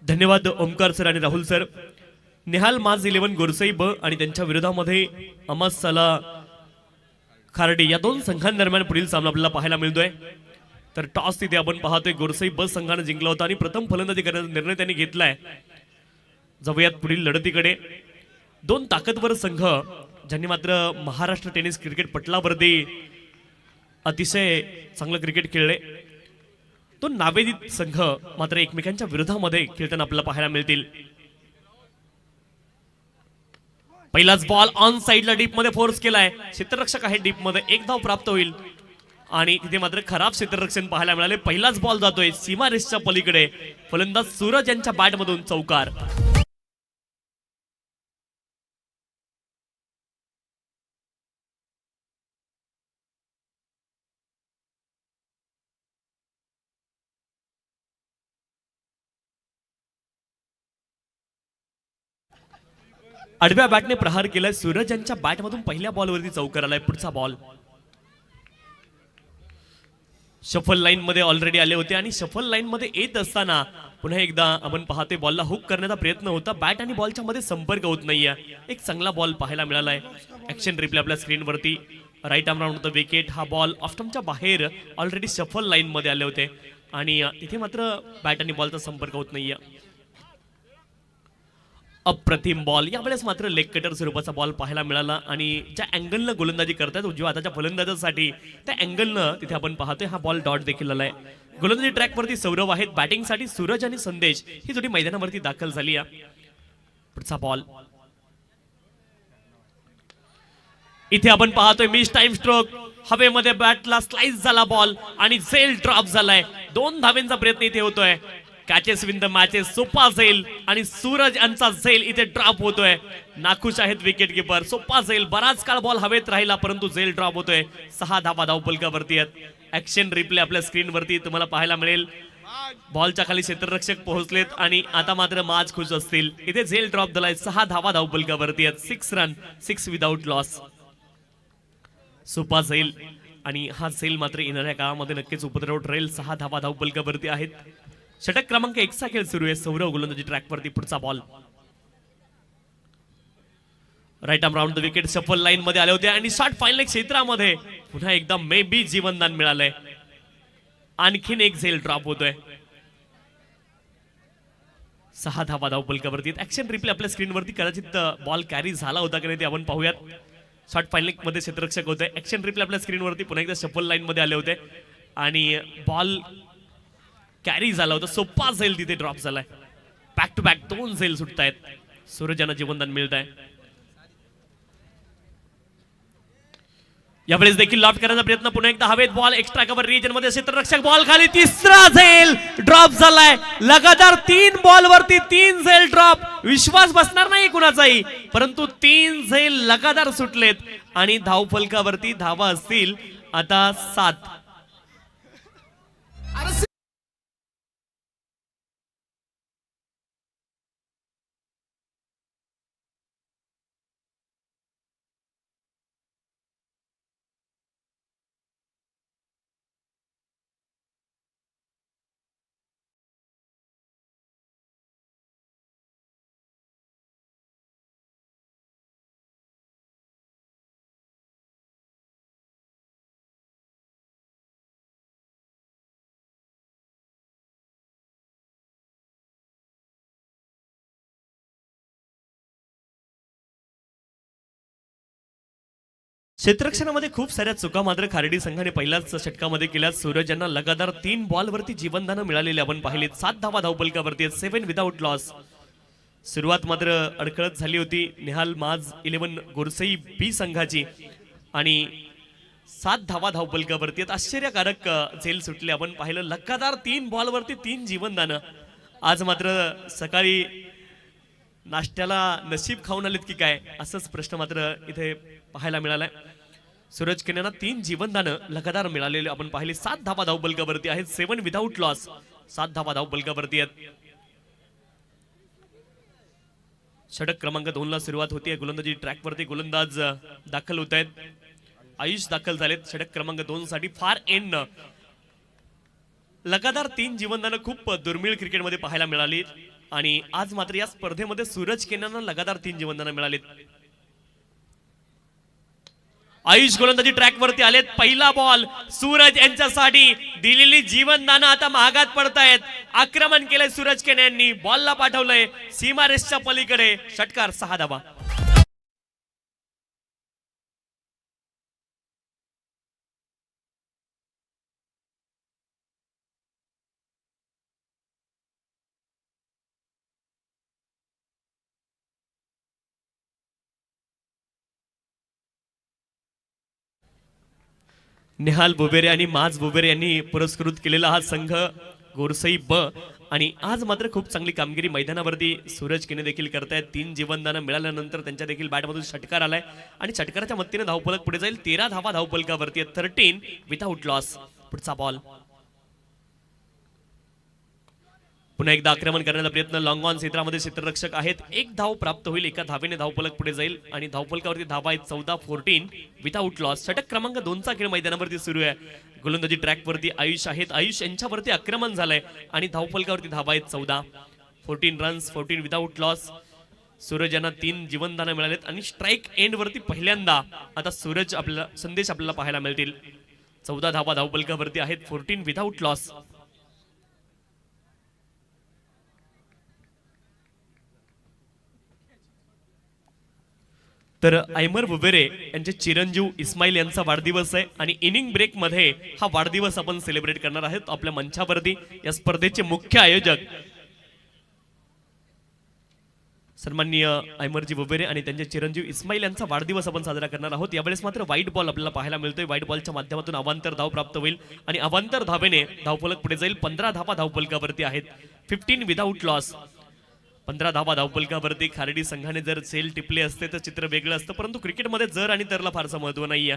धन्यवाद ओमकार सर आणि राहुल सर. निहाल माज 11 गोरसई ब आणि त्यांच्या विरोधामध्ये अमसाला खार्डी या दोन संघांदरम्यान पुढील सामना आपल्याला पाहायला मिळतोय. तर टॉस तिथे आपण पाहतोय गोरसई ब संघाने जिंकला होता आणि प्रथम फलंदाजी करण्याचा निर्णय त्यांनी घेतलाय. जाऊयात पुढील लढतीकडे. दोन ताकदवर संघ ज्यांनी मात्र महाराष्ट्र टेनिस क्रिकेट पटलावरती अतिशय चांगलं क्रिकेट खेळले. दोन नावेदित संघ मात्र एकमेकांच्या विरोधामध्ये खेळताना आपल्याला पाहायला मिळतील. पहिलाच बॉल ऑन साइडला डीप मध्ये फोर्स केलाय. क्षेत्ररक्षक आहे डीप मध्ये, एक धाव प्राप्त होईल आणि तिथे मात्र खराब क्षेत्ररक्षण पाहायला मिळाले. पहिलाच बॉल जातोय सीमा रेषच्या पलीकडे. फलंदाज सूरज यांच्या बॅट मधून चौकार. आडव्या बॅटने प्रहार केलाय. सूरज यांच्या बॅटमधून पहिल्या बॉलवरती चौकार आलाय. पुढचा बॉल शफल लाईन मध्ये ऑलरेडी आले होते आणि शफल लाईन मध्ये येत असताना पुन्हा एकदा आपण पाहतोय बॉलला हुक करण्याचा प्रयत्न होता. बॅट आणि बॉलच्या मध्ये संपर्क होत नाहीये. एक चांगला बॉल पाहायला मिळालाय. ऍक्शन रिप्ले आपल्या स्क्रीनवरती. राईट आर्म राऊंड होतं विकेट. हा बॉल ऑफ स्टंपच्या बाहेर ऑलरेडी शफल लाईन मध्ये आले होते आणि तिथे मात्र बॅट आणि बॉलचा संपर्क होत नाहीये. अप्रतिम बॉल. यावेळेस मात्र लेग कटर स्वरूपाचा बॉल पाहायला मिळाला आणि ज्या अँगलनं गोलंदाजी करतायत उजव्या हाताच्या फलंदाजासाठी त्या अँगलनं तिथे आपण पाहतोय हा बॉल डॉट देखील आलाय. गोलंदाजी ट्रॅकवरती सौरव आहेत. बॅटिंगसाठी सूरज आणि संदेश ही जोडी मैदानावरती दाखल झाली आहे. पुढचा बॉल इथे आपण पाहतोय मिस टाइम स्ट्रोक. हवेमध्ये बॅटला स्लाइस झाला बॉल आणि झेल ड्रॉप झालाय. 2 धावेंचा प्रयत्न इथे होतोय. Catches win the matches. सोपा झेल आणि सूरज यांचा झेल इथे ड्रॉप होतोय. नाखुश आहेत विकेट कीपर. सोपा झेल. बराच काळ बॉल हवेत राहिला परंतु झेल ड्रॉप होतोय. 6 धावा धावपलकावरती आहेत. ऍक्शन रिप्ले आपल्या स्क्रीनवरती तुम्हाला पाहायला मिळेल. बॉलच्या खाली क्षेत्ररक्षक पोहोचलेत आणि आता मात्र माज खुश असतील. इथे झेल ड्रॉप झालाय. 6 धावा धावपलकावरती आहेत. 6 रन, 6 विदाउट लॉस. सोपा झेल आणि हा झेल मात्र येणाऱ्या काळामध्ये नक्कीच उपद्रव ठरेल. 6 धावा धावपलकावरती आहेत. षटक क्रमांक 1 चा खेळ सुरू आहे. सौरव गोलंदाजी ट्रॅकवरती. पुढचा ball right arm round the wicket. सफल लाईन मध्ये आले होते आणि शॉट फायनल क्षेत्रामध्ये पुन्हा एकदा मे बी जीवनदान मिळालंय. आणखीन एक झेल ड्रॉप होतोय. 6 धावा धावपलकावरती. ऍक्शन रिप्ले आपल्या स्क्रीनवरती. कदाचित बॉल कॅरी झाला होता की नाही ते आपण पाहूयात. शॉट फायनल मध्ये क्षेत्ररक्षक होते. ऍक्शन रिप्ले आपल्या स्क्रीनवरती. पुन्हा एकदा सफल लाईन मध्ये आले होते आणि बॉल कॅरी झाला होता. सोपा झेल तिथे ड्रॉप झालाय. बॅक टू बॅक 2 झेल सुटतायत. सूरज यांना जीवनदान मिळत आहे. यावेळेस देखील लॉफ्ट करण्याचा प्रयत्न. पुन्हा एकदा हवेत बॉल. एक्स्ट्रा कव्हर रिजन मध्ये क्षेत्ररक्षक. बॉल खाली. तिसरा झेल ड्रॉप झालाय. लगातार 3 बॉल वरती 3 झेल ड्रॉप. विश्वास बसणार नाही कुणाचाही परंतु 3 झेल लगातार सुटलेत आणि धावफलकावरती धावा असतील आता 7. क्षेत्ररक्षणामध्ये खूप साऱ्या चुका मात्र खार्डी संघाने पहिल्याच षटकामध्ये केल्या. सूरज यांना लगातार 3 बॉलवरती जीवनदान मिळालेले आपण पाहिलेत. 7 धावा धावपलकावरती आहेत. 7 विदाउट लॉस. सुरुवात मात्र अडखळत झाली होती निहाल माज 11 गोरसई बी संघाची आणि 7 धावा धावपलकावरती आहेत. आश्चर्यकारक झेल सुटले. आपण पाहिलं लगातार 3 बॉलवरती 3 जीवनदानं. आज मात्र सकाळी नाश्त्याला नशीब खाऊन आलेत की काय असंच प्रश्न मात्र इथे पाहायला मिळालाय. सूरज केन्यांना 3 जीवनदानं लगातार मिळालेले आपण पाहिले. 7 धावा धावपलकावरती आहेत. 7 विदाऊट लॉस. 7 धावा धावपलकावरती आहेत. षटक क्रमांक 2 ला सुरुवात होती. गोलंदाजी ट्रॅकवरती गोलंदाज दाखल होत आहेत. आयुष दाखल झालेत षटक क्रमांक 2 साठी. फार एंड लगातार 3 जीवनदानं खूप दुर्मिळ क्रिकेटमध्ये पाहायला मिळाली आणि आज मात्र या स्पर्धेमध्ये सूरज केन्यांना लगातार 3 जीवनदानं मिळालीत. आयुष गोलंदाजी ट्रॅकवरती आलेत. पहिला बॉल सूरज यांच्यासाठी. दिलेली जीवनदानं आता महागात पडतायत. आक्रमण केलंय सूरज केन्यांनी. बॉलला पाठवलंय सीमारेषच्या पलीकडे. षटकार 6 धावा. निहाल बुबेरे आणि माज बुबेरे यांनी पुरस्कृत केलेला हा संघ गोरसई ब. आणि आज मात्र खूप चांगली कामगिरी मैदानावरती सूरज केने देखील करतायत. 3 जीवनदानं मिळाल्यानंतर त्यांच्या देखील बॅटमधून षटकार आलाय आणि षटकाराच्या मदतीने धावफलक पुढे जाईल. 13 धावा धावफलकावरती. 13 विदाऊट लॉस. पुढचा बॉल. पुन्हा एकदा आक्रमण करण्याचा प्रयत्न. लॉंग ऑन क्षेत्रामध्ये क्षेत्ररक्षक आहेत. 1 धाव प्राप्त होईल. एका धावेने धावफलक पुढे जाईल आणि धावफलकावरती धावा आहेत 14. 14 विदाऊट लॉस. षटक क्रमांक 2 चा खेळ मैदानावरती सुरू आहे. गोलंदाजी ट्रॅकवरती आयुष आहेत. आयुष यांच्यावरती आक्रमण झालंय आणि धावफलकावरती धावा आहेत 14. 14 रन्स. 14 without loss. सूरज यांना 3 जीवनदानं मिळालेत आणि स्ट्राईक एंड वरती पहिल्यांदा आता सूरज आपल्याला संदेश आपल्याला पाहायला मिळतील. 14 धावा धावफलकावरती आहेत. 14 विदाऊट लॉस. तर आयमर बुबेरे यांचे चिरंजीव इस्माईल यांचा वाढदिवस आहे आणि इनिंग ब्रेक मध्ये हा वाढदिवस आपण सेलिब्रेट करणार आहोत आपल्या मंचावरती. या स्पर्धेचे मुख्य आयोजक सन्माननीय आयमरजी बुबेरे आणि त्यांचे चिरंजीव इस्माईल यांचा वाढदिवस आपण साजरा करणार आहोत. यावेळेस मात्र व्हाईट बॉल आपल्याला पाहायला मिळतोय. व्हाईट बॉलच्या माध्यमातून अवांतर धाव प्राप्त होईल आणि अवांतर धावेने धावफलक पुढे जाईल. 15 धावा धावफलकावरती आहेत. 15 विदाऊट लॉस. 15 धावा धावफलकावरती. खारडी संघाने जर सेल टिपले असते तर चित्र वेगळं असतं, परंतु क्रिकेटमध्ये जर आणि तरला फारसं महत्व नाहीये.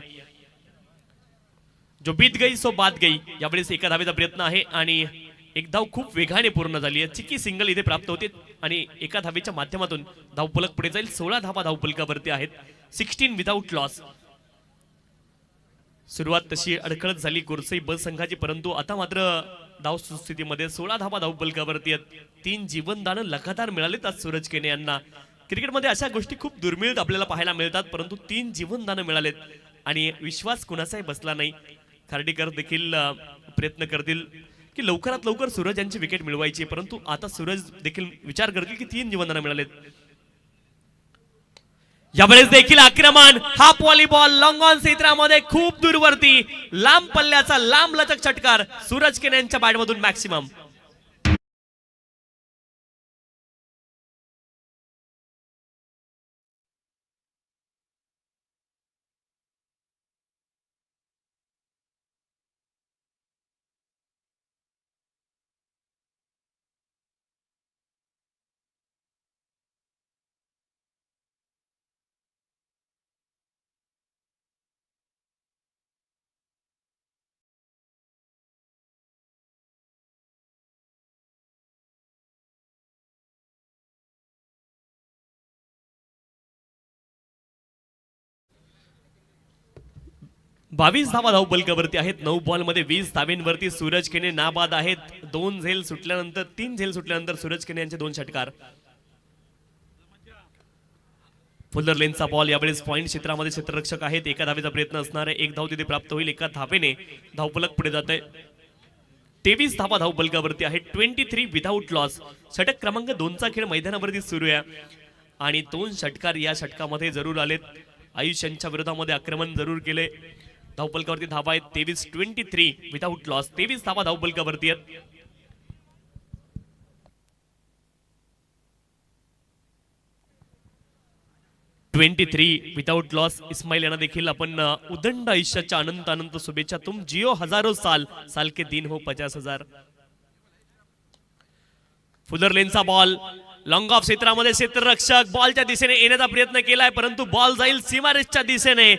जो बीत गई सो बात गई. यावेळेस एका धावेचा प्रयत्न आहे आणि एक धाव खूप वेगाने पूर्ण झाली आहे. चिकी सिंगल इथे प्राप्त होते आणि एका धावेच्या माध्यमातून धावफलक पुढे जाईल. 16 धावा धावफलकावरती आहेत. 16 विदाऊट लॉस. सुरुवात तशी अडखळत झाली गोरसई ब संघाची, परंतु आता मात्र धाव सुस्थितीमध्ये 16 धावा धावफलकावरती आहेत. 3 जीवनदानं लगातार मिळालेत आज सूरज केने यांना. क्रिकेटमध्ये अशा गोष्टी खूप दुर्मिळ आपल्याला पाहायला मिळतात, परंतु 3 जीवनदानं मिळालेत आणि विश्वास कुणाचाही बसला नाही. खार्डीकर देखील प्रयत्न करतील की लवकरात लवकर सूरज यांची विकेट मिळवायची, परंतु आता सूरज देखील विचार करतील की 3 जीवनदानं मिळालेत. यावेळेस देखील आक्रमण. हाफ व्हॉलीबॉल लॉंग ऑन क्षेत्रामध्ये खूप दूरवरती लांब पल्ल्याचा लांब लचक षटकार सूरज केने यांच्या बॅटमधून मॅक्सिमम. बावीस धावा धावफलकावरती आहेत. 9 बॉल मध्ये 20 धावेंवरती सूरज केने नाबाद आहेत. 3 झेल सुटल्यानंतर सूरज केने यांचे 2 षटकार. फुलर लेनचा बॉल. यावेळेस पॉइंट क्षेत्रामध्ये क्षेत्ररक्षक आहेत. एका धावेचा प्रयत्न असणार आहे. 1 धाव तिथे प्राप्त होईल. एका धावेने धावफलक पुढे जात आहे. 23 धावा धावफलकावरती आहेत. 23 विदाऊट लॉस. षटक क्रमांक 2 चा खेळ मैदानावरती सुरू आहे आणि 2 षटकार या षटकामध्ये जरूर आलेत. आयुष यांच्या विरोधामध्ये आक्रमण जरूर केले. धावफलकावरती धावा आहेत 23 विदाऊट लॉस. 23 धावा धावफलकावरती आहेत. 23 विदाउट लॉस. इस्माईल यांना देखील आपण उदंड आयुष्याच्या अनंत अनंत शुभेच्छा. तुम जियो हजारो साल, साल के दिन हो 50,000. फुलर लेनचा बॉल लॉंग ऑफ क्षेत्रामध्ये क्षेत्ररक्षक बॉलच्या दिशेने येण्याचा प्रयत्न केलाय, परंतु बॉल जाईल सीमारेषच्या दिशेने.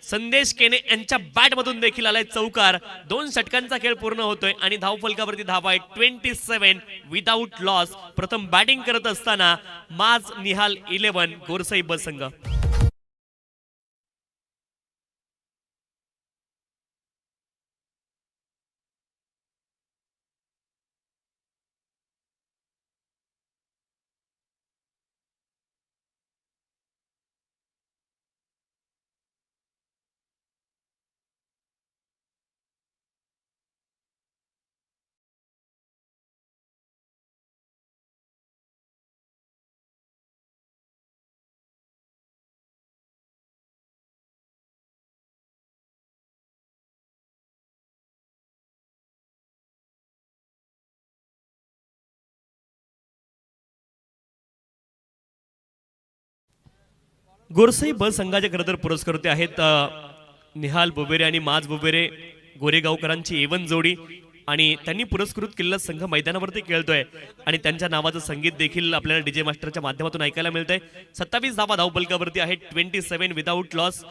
संदेश केने यांच्या बॅट मधून देखील आलाय चौकार. 2 षटकांचा खेळ पूर्ण होतोय आणि धावफलकावरती धावा आहे 27 विदाउट लॉस. प्रथम बॅटिंग करत असताना माज निहाल 11 गोरसई ब संघ. गोरसई ब संघाचे खरं तर पुरस्कर्ते आहेत निहाल बुबेरे आणि माज बुबेरे, गोरेगावकरांची एवन जोडी. आणि त्यांनी पुरस्कृत केलेला संघ मैदानावरती खेळतोय आणि त्यांच्या नावाचं संगीत देखील आपल्याला डीजे मास्टरच्या माध्यमातून ऐकायला मिळतंय. 27 धावा धावफलकावरती आहेत 27 विदाउट लॉस.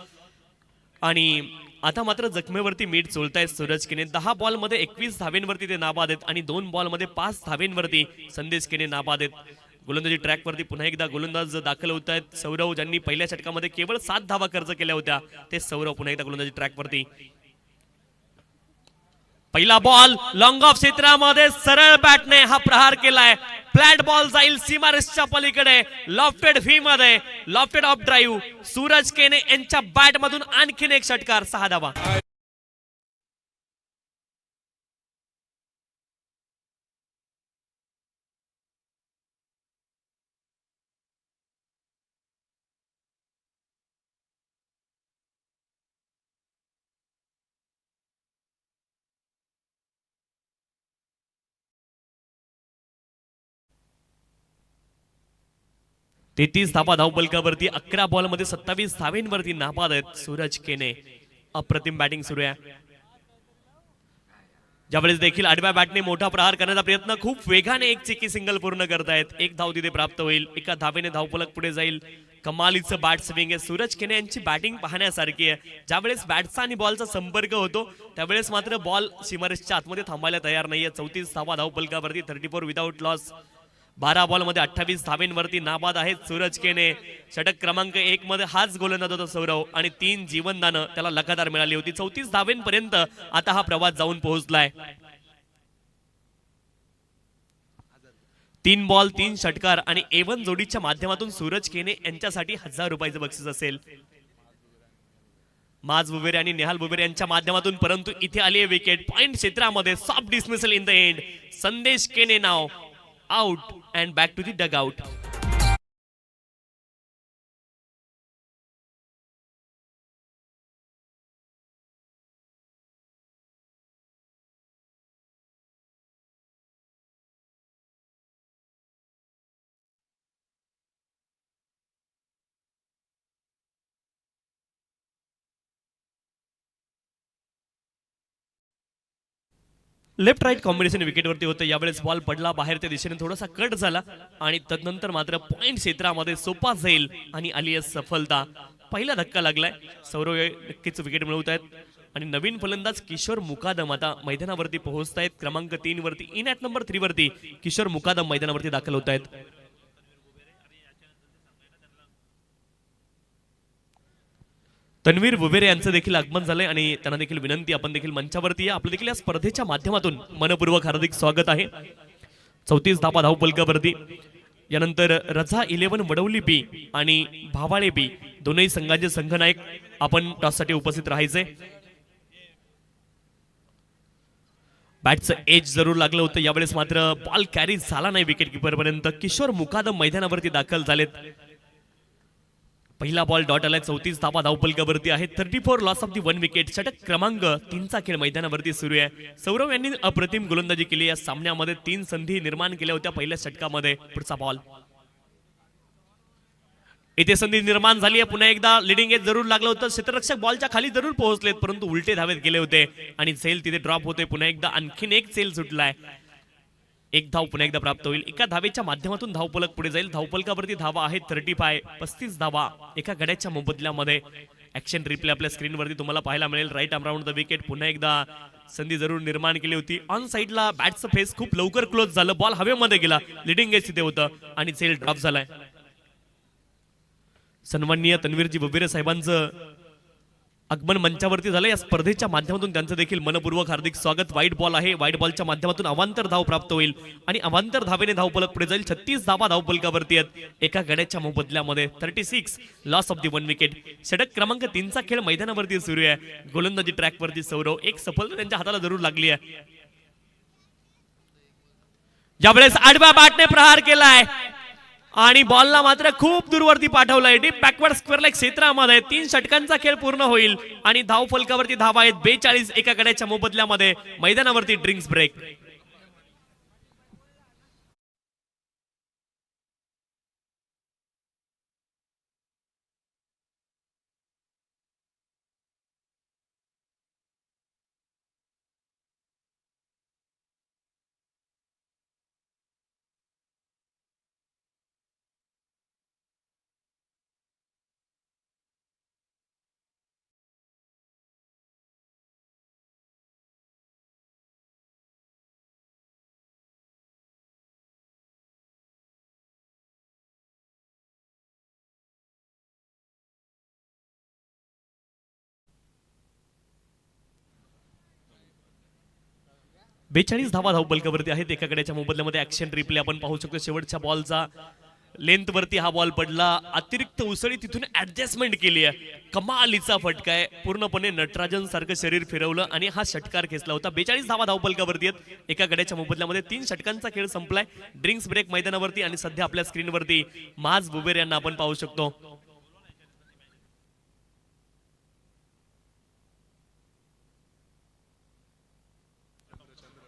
आणि आता मात्र जखमेवरती मीठ चोळतायत सूरज केने. 10 बॉलमध्ये 21 धावेंवरती ते नाबाद आहेत आणि 2 बॉलमध्ये 5 धावेंवरती संदेश केने नाबाद आहेत. गोलंदाजी ट्रॅकवरती पुन्हा एकदा गोलंदाज दाखल होत आहेत. सौरव ज्यांनी पहिल्या षटकामध्ये केवळ 7 धावा खर्च केल्या होत्या, ते सौरव पुन्हा एकदा गोलंदाजी ट्रॅकवरती. पहिला बॉल लॉंग ऑफ क्षेत्रामध्ये सरळ बॅटने हा प्रहार केलाय. फ्लॅट बॉल जाईल सीमारेषच्या पलीकडे. लॉफ्टेड व्ही मध्ये लॉफ्टेड ऑफ ड्राईव्ह. सूरज केने यांच्या बॅट मधून आणखीन एक षटकार, 6 धावा. तेहतीस धावा धावफलकावरती. 11 बॉलमध्ये 27 धावेंवरती नाबाद आहेत सूरज केने. अप्रतिम बॅटिंग सुरू आहे. ज्यावेळेस देखील आडव्या बॅटने मोठा प्रहार करण्याचा प्रयत्न, खूप वेगाने एक चिकी सिंगल पूर्ण करतायत. 1 धाव तिथे प्राप्त होईल. 1 धावेने धावफलक पुढे जाईल. कमालीचं बॅट स्विंग आहे. सूरज केने यांची बॅटिंग पाहण्यासारखी आहे. ज्यावेळेस बॅटचा आणि बॉलचा संपर्क होतो त्यावेळेस मात्र बॉल सीमारेषच्या आतमध्ये थांबायला तयार नाहीये. 34 धावा धावफलकावरती 34 विदाउट लॉस. 12 बॉलमध्ये 28 धावेंवरती नाबाद आहेत सूरज केने. षटक क्रमांक 1 मध्ये हाच गोलंदाज होता सौरव आणि 3 जीवनदानं त्याला लगातार मिळाली होती. 34 धावेंपर्यंत आता हा प्रवास जाऊन पोहोचलाय. 3 बॉल 3 षटकार आणि एवन जोडीच्या माध्यमातून सूरज केने यांच्यासाठी 1000 रुपयाचं बक्षीस असेल. माज बुबेरे आणि निहाल बुबेरे यांच्या माध्यमातून, परंतु इथे आली आहे विकेट. पॉइंट क्षेत्रामध्ये soft dismissal in the end. Sandesh Kene नाव out and back to the dugout. Left right combination विकेटवरती होतं. यावेळेस बॉल पडला बाहेर, त्या दिशेने थोडासा कट झाला आणि तदनंतर मात्र पॉइंट क्षेत्रामध्ये सोपा जाईल आणि आली आहे सफलता. पहिला धक्का लागलाय. सौरव नक्कीच विकेट मिळवत आहेत आणि नवीन फलंदाज किशोर मुकादम आता मैदानावरती पोहोचतायत. क्रमांक 3 वरती, इन ॲट नंबर 3 वरती किशोर मुकादम मैदानावरती दाखल होत आहेत. तन्वीर बुबेरे यांचं देखील आगमन झालंय आणि त्यांना देखील विनंती, आपण देखील मंचावरती या. आपलं देखील या स्पर्धेच्या माध्यमातून मनपूर्वक हार्दिक स्वागत आहे. 34 धावा धावफलकावरती. यानंतर रझा 11 वडवली बी आणि भावाळे बी दोनही संघाचे संघनायक आपण टॉससाठी उपस्थित राहायचे. बॅटचं एज जरूर लागलं होतं. यावेळेस मात्र बॉल कॅरी झाला नाही विकेट किपर पर्यंत. किशोर मुकादम मैदानावरती दाखल झालेत. पहिला बॉल डॉट आलाय. 34 धावा धावफलकावरती आहे. 34 लॉस ऑफ दी 1 विकेट. षटक क्रमांक 3चा खेळ मैदानावरती सुरू आहे. सौरव यांनी अप्रतिम गोलंदाजी केली. या सामन्यामध्ये 3 संधी निर्माण केल्या होत्या पहिल्या षटकामध्ये. पुढचा बॉल इथे संधी निर्माण झाली आहे, पुन्हा एकदा लिडिंग एज जरूर लागलं होतं, क्षेत्ररक्षक बॉलच्या खाली जरूर पोहोचलेत परंतु उलटे धावेत गेले होते आणि सेल तिथे ड्रॉप होते. पुन्हा एकदा आणखीन एक सेल सुटलाय. एक धाव पुन्हा एकदा प्राप्त होईल. एका धावेच्या माध्यमातून धावफलक पुढे जाईल. धावफलकावरती धावा आहेत 35 धावा एका गड्याच्या मोबदल्यामध्ये. ऍक्शन रिप्ले आपल्या स्क्रीनवरती तुम्हाला पाहायला मिळेल. Right arm round the wicket. पुन्हा एकदा संधी जरूर निर्माण केली होती. ऑन साइडला बॅटचं फेस खूप लवकर क्लोज झालं, बॉल हवेमध्ये गेला, लिडिंग एज तिथे होतं आणि सेल ड्रॉप झालाय. सन्माननीय तन्वीरजी बबीरे साहेबांचं आगमन मंचावरती झालं. या स्पर्धेच्या माध्यमातून त्यांचं देखील मनपूर्वक हार्दिक स्वागत. वाईट बॉल आहे, वाईट बॉलच्या माध्यमातून अवांतर धाव प्राप्त होईल आणि अवांतर धावेने धावफलक पुढे जाईल. 36 धावा धावफलकावरती आहेत एका गड्याच्या मोबदल्यामध्ये. 36 लॉस ऑफ दी 1 विकेट. षटक क्रमांक 3चा खेळ मैदानावरती सुरू आहे. गोलंदाजी ट्रॅकवरती सौरव. एक सफलता त्यांच्या हाताला जरूर लागली आहे. ज्यावेळेस आडव्या बॅटने प्रहार केलाय आणि बॉलला मात्र खूप दूरवरती पाठवलाय. डीप बॅकवर्ड स्क्वेअर लेग क्षेत्रामध्ये 3 षटकांचा खेळ पूर्ण होईल आणि धाव फलकावरती धावा आहेत 42 एका गड्याच्या मोबदल्यामध्ये. मैदानावरती ड्रिंक्स ब्रेक. बेचाळीस धावा धावफलकावरती आहेत एका गड्याच्या मोबदल्यामध्ये. ऍक्शन रिप्ले आपण पाहू शकतो. शेवटच्या बॉलचा लेंथ वरती हा बॉल पडला. अतिरिक्त उसळी तिथून ऍडजस्टमेंट केली आहे. कमालीचा फटका आहे. पूर्णपणे नटराजन सारखं शरीर फिरवलं आणि हा षटकार खेचला होता. 42 धावा धावफलकावरती आहेत एका गड्याच्या मोबदल्यामध्ये. 3 षटकांचा खेळ संपलाय. ड्रिंक्स ब्रेक मैदानावरती आणि सध्या आपल्या स्क्रीनवरती माज बुबेर यांना आपण पाहू शकतो.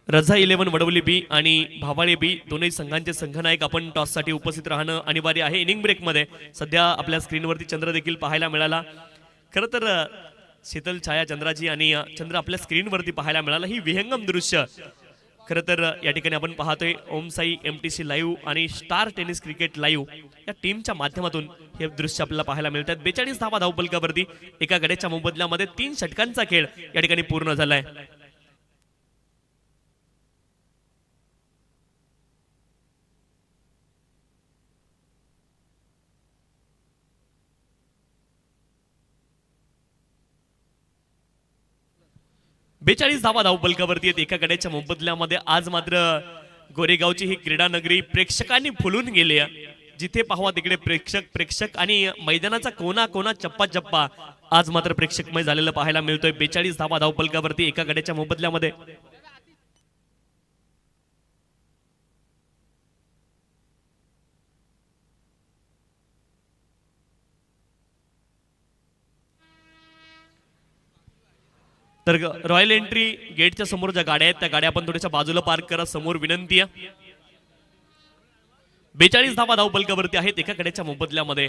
रझा 11 वडवली बी आणि भावाळे बी दोन्ही संघांचे संघनायक आपण टॉस साठी उपस्थित राहणं अनिवार्य आहे. इनिंग ब्रेक मध्ये सध्या आपल्या स्क्रीनवरती चंद्र देखील पाहायला मिळाला. खरं तर शीतल छाया चंद्राची आणि चंद्र आपल्या स्क्रीनवरती पाहायला मिळाला. ही विहंगम दृश्य खरं तर या ठिकाणी आपण पाहतोय. ओम साई MTC लाईव्ह आणि स्टार टेनिस क्रिकेट लाईव्ह या टीमच्या माध्यमातून हे दृश्य आपल्याला पाहायला मिळतात. 42 धावा धावफलकावरती एका गड्याच्या मोबदल्यामध्ये 3 षटकांचा खेळ या ठिकाणी पूर्ण झालाय. बेचाळीस धावा धावफलकावरती आहेत एका गड्याच्या मोबदल्यामध्ये. आज मात्र गोरेगावची ही क्रीडा नगरी प्रेक्षकांनी फुलून गेली आहे. जिथे पाहावा तिकडे प्रेक्षक आणि मैदानाचा कोना कोना चप्पा चप्पा आज मात्र प्रेक्षकमय झालेलं पाहायला मिळतोय. 42 धावा धावफलकावरती एका गड्याच्या मोबदल्यामध्ये. तर रॉयल एंट्री गेटच्या समोर ज्या गाड्या आहेत त्या गाड्या आपण थोड्याशा बाजूला पार्क करा. समोर विनंती आहे. 42 धावा धावफलकावरती आहेत एका गड्याच्या मोबदल्यामध्ये.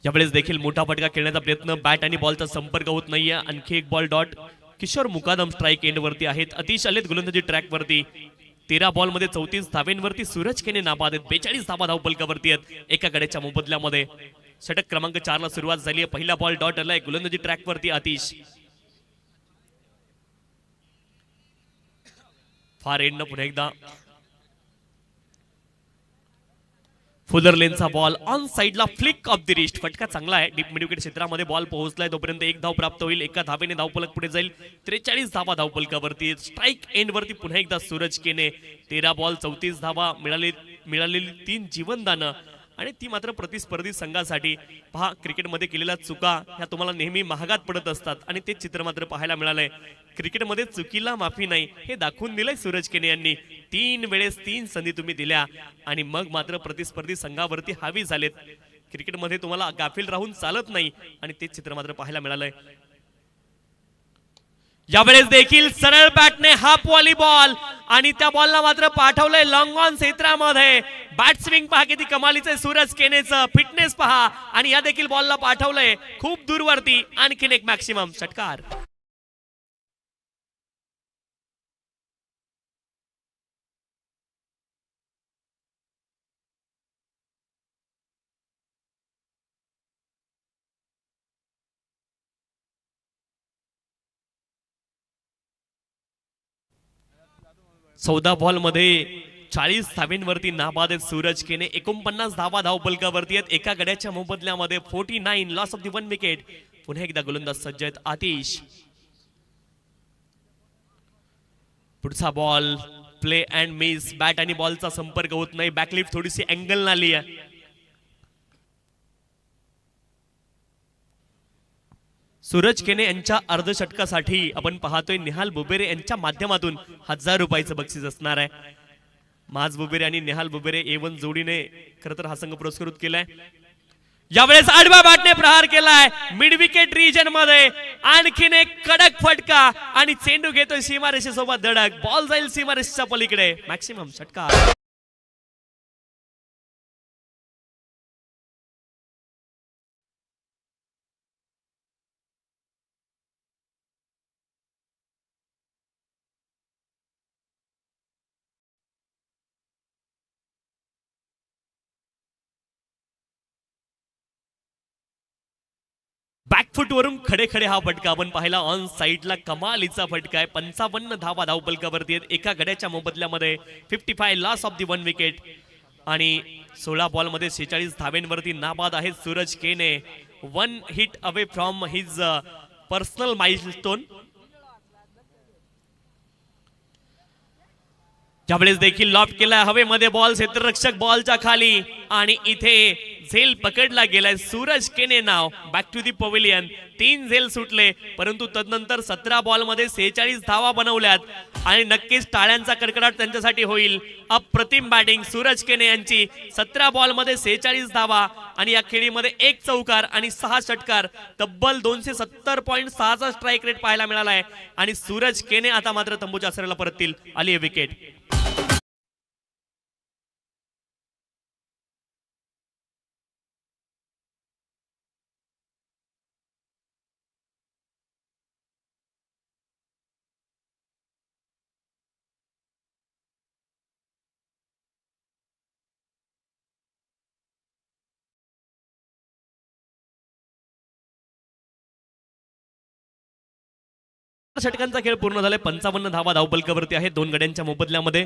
यावेळेस देखील मोठा फटका खेळण्याचा प्रयत्न. बॅट आणि बॉलचा संपर्क होत नाहीये. आणखी एक बॉल डॉट. किशोर मुकादम स्ट्राइक एंड वरती आहेत. अतिश आलेत गोलंदाजी ट्रॅक वरती. 13 बॉल मध्ये 34 धावेंवरती सूरज केने नाबाद आहेत. 42 धावा धावफलकावरती आहेत एका गड्याच्या मोबदल्यामध्ये. षटक क्रमांक 4 ला सुरुवात झाली आहे. पहिला बॉल डॉट आलाय गोलंदाजी ट्रॅक वरती. आतिश फार एंड पुन्हा एकदा फुलर लेनचा बॉल ऑन साइडला फ्लिक ऑफ द रिस्ट. फटका चांगला आहे. डीप मिड विकेट क्षेत्रामध्ये बॉल पोहोचलाय. तोपर्यंत एक धाव प्राप्त होईल. एका धावेने धावफलक पुढे जाईल. 43 धावा धावफलकावरती. स्ट्राइक एंड वरती पुन्हा एकदा सूरज केने. 13 बॉल 34 धावा मिळालेली 3 जीवनदानं आणि ती मात्र प्रतिस्पर्धी संघासाठी. पहा क्रिकेटमध्ये केलेल्या चुका ह्या तुम्हाला नेहमी महागात पडत असतात आणि ते चित्र मात्र पाहायला मिळालंय. क्रिकेटमध्ये चुकीला माफी नाही हे दाखवून दिलंय सूरज केने यांनी. 3 वेळेस 3 संधी तुम्ही दिल्या आणि मग मात्र प्रतिस्पर्धी संघावरती हावी झालेत. क्रिकेटमध्ये तुम्हाला गाफील राहून चालत नाही आणि ते चित्र मात्र पाहायला मिळालंय. यावेळेस देखील सरळ बॅटने हाफ व्हॉलीबॉल आणि त्या बॉलला मात्र पाठवलंय लॉंग ऑन क्षेत्रामध्ये. बॅट स्विंग पहा किती कमालीचे सूरज केनेचं, फिटनेस पहा आणि या देखील बॉलला पाठवलंय खूप दूरवरती. आणखीन एक मॅक्सिमम षटकार. चौदा बॉल मध्ये 40 धावांवरती नाबाद आहेत सूरज केने. 49 धावा धावपलकावरती आहेत. एका गड्याच्या मोबदल्यामध्ये 49 लॉस ऑफ दी 1 विकेट. पुन्हा एकदा गोलंदाज सज्ज आहेत आतिश. पुढचा ball play and miss. Bat आणि बॉलचा संपर्क होत नाही. बॅकलिफ्ट थोडीशी अँगल आली आहे. सूरज केने यांच्या अर्धषटकासाठी आपण पाहतोय निहाल बुबेरे यांच्या माध्यमातून 1000 रुपयाचं बक्षीस असणार आहे. माज बुबेरे आणि निहाल बुबेरे A1 जोडीने खरं तर हा संघ पुरस्कृत केलाय. यावेळेस आडव्या बॅटने प्रहार केलाय मिड विकेट रिजन मध्ये. आणखीन एक कडक फटका आणि चेंडू घेतोय सीमारेषेसोबत धडक. बॉल जाईल सीमारेषेच्या पलीकडे. मॅक्सिमम षटकार. बॅकफुट वरून खडे खडे हा फटका आपण पाहिला. ऑन साइडला कमालीचा फटका आहे. 55 धावा धावपलकावरती आहेत. एका गड्याच्या मोबदल्यामध्ये 55 लॉस ऑफ दी 1 विकेट. आणि 16 बॉल मध्ये 46 धावांवरती नाबाद आहेत सूरज केने. 1 hit away from his personal milestone. त्यावेळेस देखील लॉफ्ट केलाय हवेमध्ये बॉल. क्षेत्ररक्षक बॉलच्या खाली आणि इथे झेल पकडला गेलाय. सूरज केने नाव बॅक टू दी पवेलियन. 3 झेल सुटले परंतु तदनंतर 17 बॉल मध्ये 46 धावा बनवल्यात आणि नक्कीच टाळ्यांचा कडकडाट त्यांच्यासाठी होईल. अप्रतिम बॅटिंग सूरज केने यांची. 17 बॉल मध्ये 46 धावा आणि या खेळीमध्ये 1 चौकार आणि 6 षटकार. तब्बल 270.6चा स्ट्राईक रेट पाहायला मिळाला आहे. आणि सूरज केने आता मात्र तंबूच्या आसऱ्याला परततील. आली आहे विकेट. षटकांचा खेळ पूर्ण झालाय. 55 धावा धावपलकावरती आहे 2 गड्यांच्या मोबदल्यामध्ये.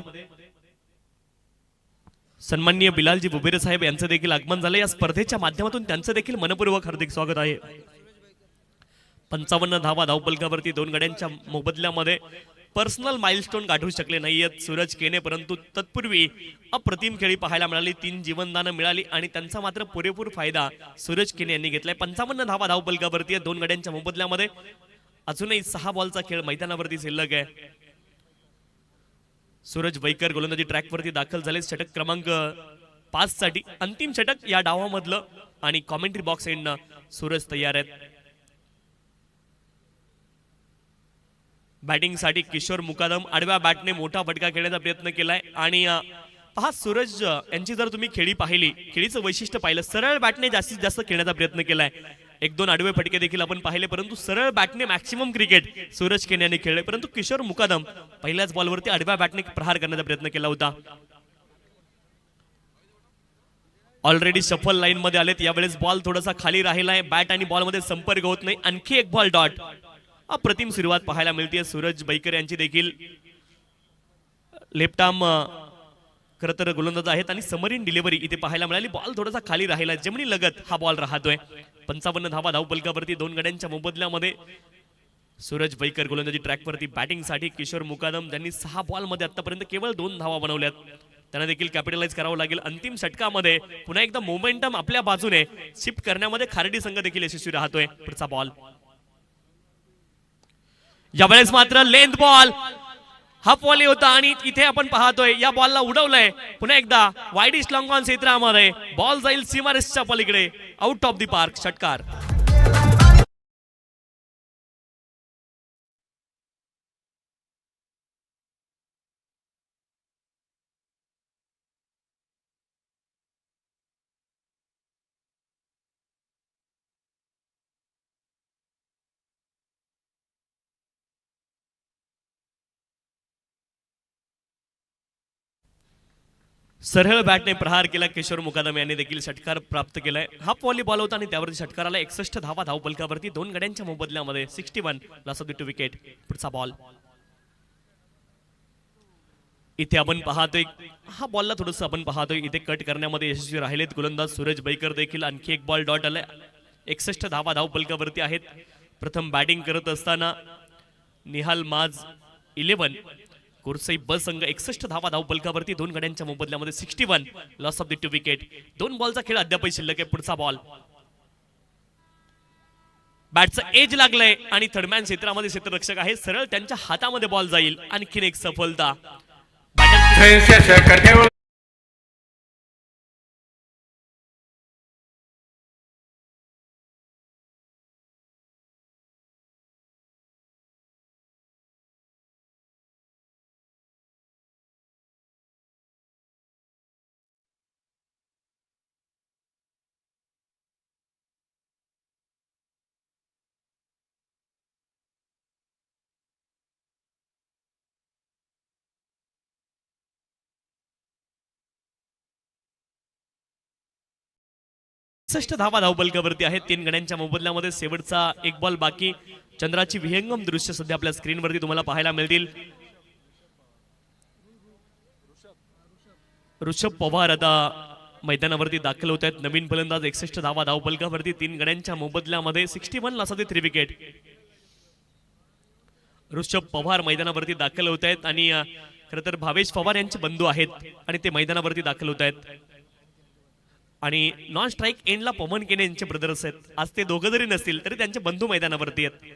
सन्माननीय बिलालजी बुबेरे साहेब यांचं देखील आगमन झालं या स्पर्धेच्या माध्यमातून. त्यांचं देखील मनपूर्वक हार्दिक स्वागत आहे. 55 धावा धावपलकावरती 2 गड्यांच्या मोबदल्यामध्ये. पर्सनल माइलस्टोन गाठू शकले नाहीयेत सूरज केने परंतु तत्पूर्वी अप्रतिम खेळी पाहायला मिळाली. 3 जीवनदानं मिळाली आणि त्यांचा मात्र पुरेपूर फायदा सूरज केने यांनी घेतलाय. 55 धावा धावपलकावरती 2 गड्यांच्या मोबदल्यामध्ये. अजूनही 6 बॉलचा खेळ मैदानावरती शिल्लक आहे. सूरज बैकर गोलंदाजी ट्रॅकवरती दाखल झाले षटक क्रमांक 5 साठी. अंतिम षटक या डावामधलं आणि कॉमेंट्री बॉक्स एंडनं सूरज तयार आहेत. बॅटिंग साठी किशोर मुकादम आडव्या बॅटने मोठा फटका खेळण्याचा प्रयत्न केलाय. आणि पहा सूरज यांची जर तुम्ही खेळी पाहिली, खेळीचं वैशिष्ट्य पाहिलं, सरळ बॅटने जास्तीत जास्त खेळण्याचा प्रयत्न केलाय. 1-2 आडवे फटके देखील आपण पाहिले परंतु सरळ बॅटने मॅक्सिमम क्रिकेट सूरज केने यांनी खेळले. परंतु किशोर मुकादम पहिल्याच बॉलवरती आडव्या बॅटने प्रहार करण्याचा प्रयत्न केला होता. ऑलरेडी शफल लाईन मध्ये आलेत. यावेळेस बॉल थोडासा खाली राहिलाय. बॅट आणि बॉल मध्ये संपर्क होत नाही. आणखी एक बॉल डॉट. अप्रतिम सुरुवात पाहायला मिळते सूरज बैकर यांची देखील. लेफ्ट आर्म खरं तर गोलंदाज आहेत आणि समरीन डिलिव्हरी इथे पाहायला मिळाली. बॉल थोडासा खाली राहिला. जमिनी लगत हा बॉल राहतोय. 55 धावा धावपलकावरती 2 गड्यांच्या मोबदल्यामध्ये. सूरज बैकर गोलंदाजी ट्रॅकवरती. बॅटिंग साठी किशोर मुकादम ज्यांनी 6 बॉल मध्ये आतापर्यंत केवळ 2 धावा बनवल्यात. त्यांना देखील कॅपिटलाइज करावं लागेल. अंतिम षटकामध्ये पुन्हा एकदा मोमेंटम आपल्या बाजूने शिफ्ट करण्यामध्ये खारडी संघ देखील यशस्वी राहतोय. पुढचा बॉल. यावेळेस मात्र लेंथ बॉल हा पॉली होता आणि इथे आपण पाहतोय या बॉलला उडवलंय पुन्हा एकदा वाईडिश लॉंग ऑन क्षेत्रामध्ये. बॉल जाईल सीमारेषेच्या पलीकडे. Out of the park. षटकार. सरळ बॅटने प्रहार केला किशोर मुकादम यांनी देखील षटकार प्राप्त केलाय. हा व्हॉलीबॉल होता आणि त्यावरती षटकाराला 61 धावा धावपलकावरती 2 गड्यांच्या मोबदल्यामध्ये 61 लॉस ऑफ द 2 विकेट. पुढचा बॉल इथे आपण पाहतोय, हा बॉलला थोडंसं आपण पाहतोय इथे कट करण्यामध्ये यशस्वी राहिलेत गोलंदाज सूरज बैकर देखील. आणखी एक बॉल डॉट आलाय. 61 धावा धावपलकावरती आहेत. प्रथम बॅटिंग करत असताना निहाल माज 11 कुरसई ब संघ 61 धावा धावपलकावरती 2 गड्यांच्या मोबदल्यामध्ये 61 लॉस ऑफ द 2 विकेट. 2 बॉलचा खेळ अद्यापही शिल्लक आहे. पुढचा बॉल बॅटचा एज लागलाय आणि थर्डमॅन क्षेत्रामध्ये क्षेत्ररक्षक आहे. सरळ त्यांच्या हातामध्ये बॉल जाईल. आणखीन एक सफलता. धावा धावपलकावरती आहेत 3 गड्यांच्या मोबदल्यामध्ये. शेवटचा एक बॉल बाकी. चंद्राची विहंगम दृश्य सध्या आपल्या स्क्रीनवरती तुम्हाला पाहायला मिळतील. ऋषभ पवार आता मैदानावरती दाखल होत आहेत. नवीन फलंदाज 61 धावा धावपलकावरती 3 गड्यांच्या मोबदल्यामध्ये 61 loss of the 3 wicket. Rishabh Pawar मैदानावरती दाखल होत आहेत आणि खरं तर भावेश पवार यांचे बंधू आहेत आणि ते मैदानावरती दाखल होत आहेत. आणि नॉन स्ट्राईक एंडला पवन केने यांचे ब्रदर्स आहेत. आज ते दोघं जरी नसतील तरी त्यांचे बंधू मैदानावरती आहेत.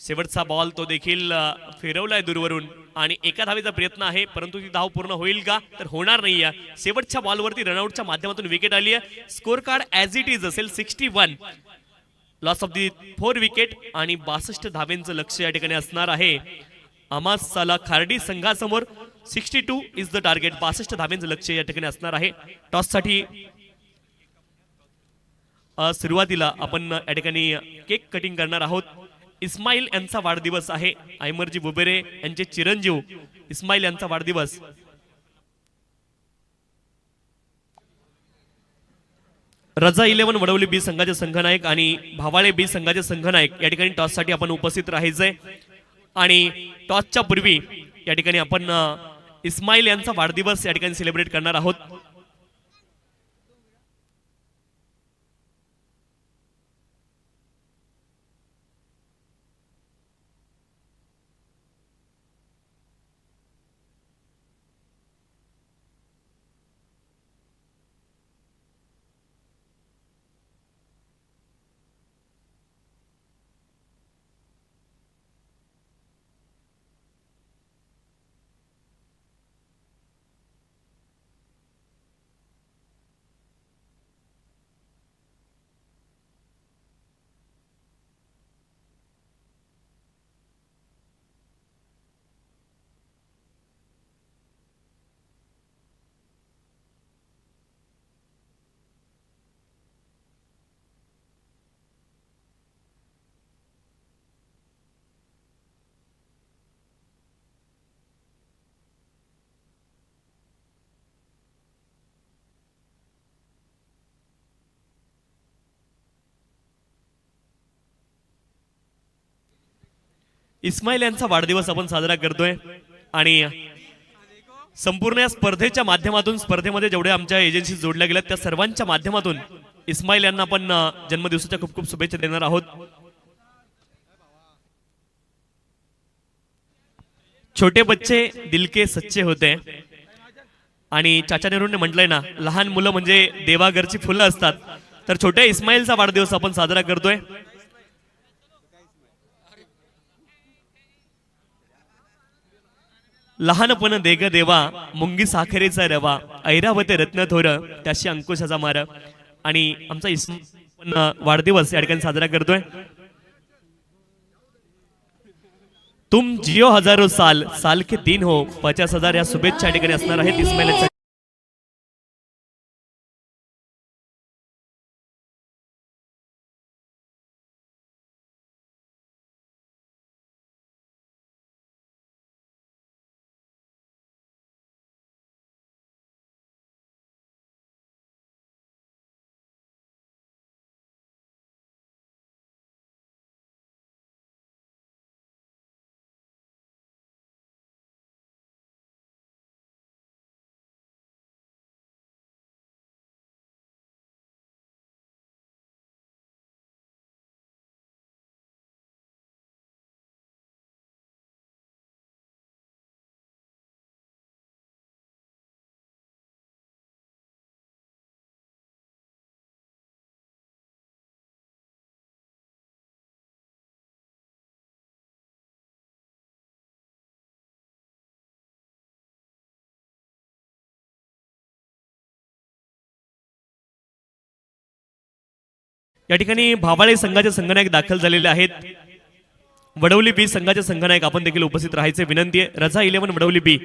शेवटचा बॉल तो देखील फिरवलाय दूरवरून आणि एका धावेचा प्रयत्न आहे, परंतु ती धाव पूर्ण होईल का तर होणार नाहीये. शेवटच्या बॉलवरती रनआउटच्या माध्यमातून विकेट आली आहे. Score card as it is असेल 61 लॉस ऑफ दी 4 विकेट आणि 62 धावेंचं लक्ष या ठिकाणी असणार आहे. अमास साला खार्डी संघासमोर 62 इज द टार्गेट. 62 धावेंचं लक्ष या ठिकाणी असणार आहे. टॉस साठी सुरुवातीला आपण या ठिकाणी केक कटिंग करणार आहोत. इस्माईल यांचा वाढदिवस आहे. आयमरजी बुबेरे यांचे चिरंजीव इस्माईल यांचा वाढदिवस. रजा 11 वडवली बी संघाचे संघनायक आणि भावाळे बी संघाचे संघनायक या ठिकाणी टॉस साठी आपण उपस्थित राहायचंय. आणि टॉसच्या पूर्वी या ठिकाणी आपण इस्माईल यांचा वाढदिवस या ठिकाणी सेलिब्रेट करणार आहोत. इस्माईल यांचा वाढदिवस आपण साजरा करतोय आणि संपूर्ण या स्पर्धेच्या माध्यमातून स्पर्धेमध्ये जेवढ्या आमच्या एजन्सी जोडल्या गेल्या त्या सर्वांच्या माध्यमातून इस्माईल यांना आपण जन्मदिवसाच्या खूप खूप शुभेच्छा देणार आहोत. छोटे बच्चे दिल के सच्चे होते आणि चाचा नेहरूंनी म्हटलंय ना, लहान मुलं म्हणजे देवाघरची फुलं असतात. तर छोट्या इस्माईलचा वाढदिवस आपण साजरा करतोय. लहानपण देग देवा मुंगी साखरेचा रवा ऐरावते रत्न थोर त्याशी अंकुशाचा मार. आणि आमचा वाढदिवस या ठिकाणी साजरा करतोय. तुम जियो हजारो साल साल के दिन हो 50,000 या शुभेच्छा या ठिकाणी असणार आहेत इस्माईल. या ठिकाणी भावाळे संघाचे संघनायक दाखल झालेले आहेत. वडवली बी संघाचे संघनायक आपण देखील उपस्थित राहायचे विनंती आहे. रजा 11 वडवली बी.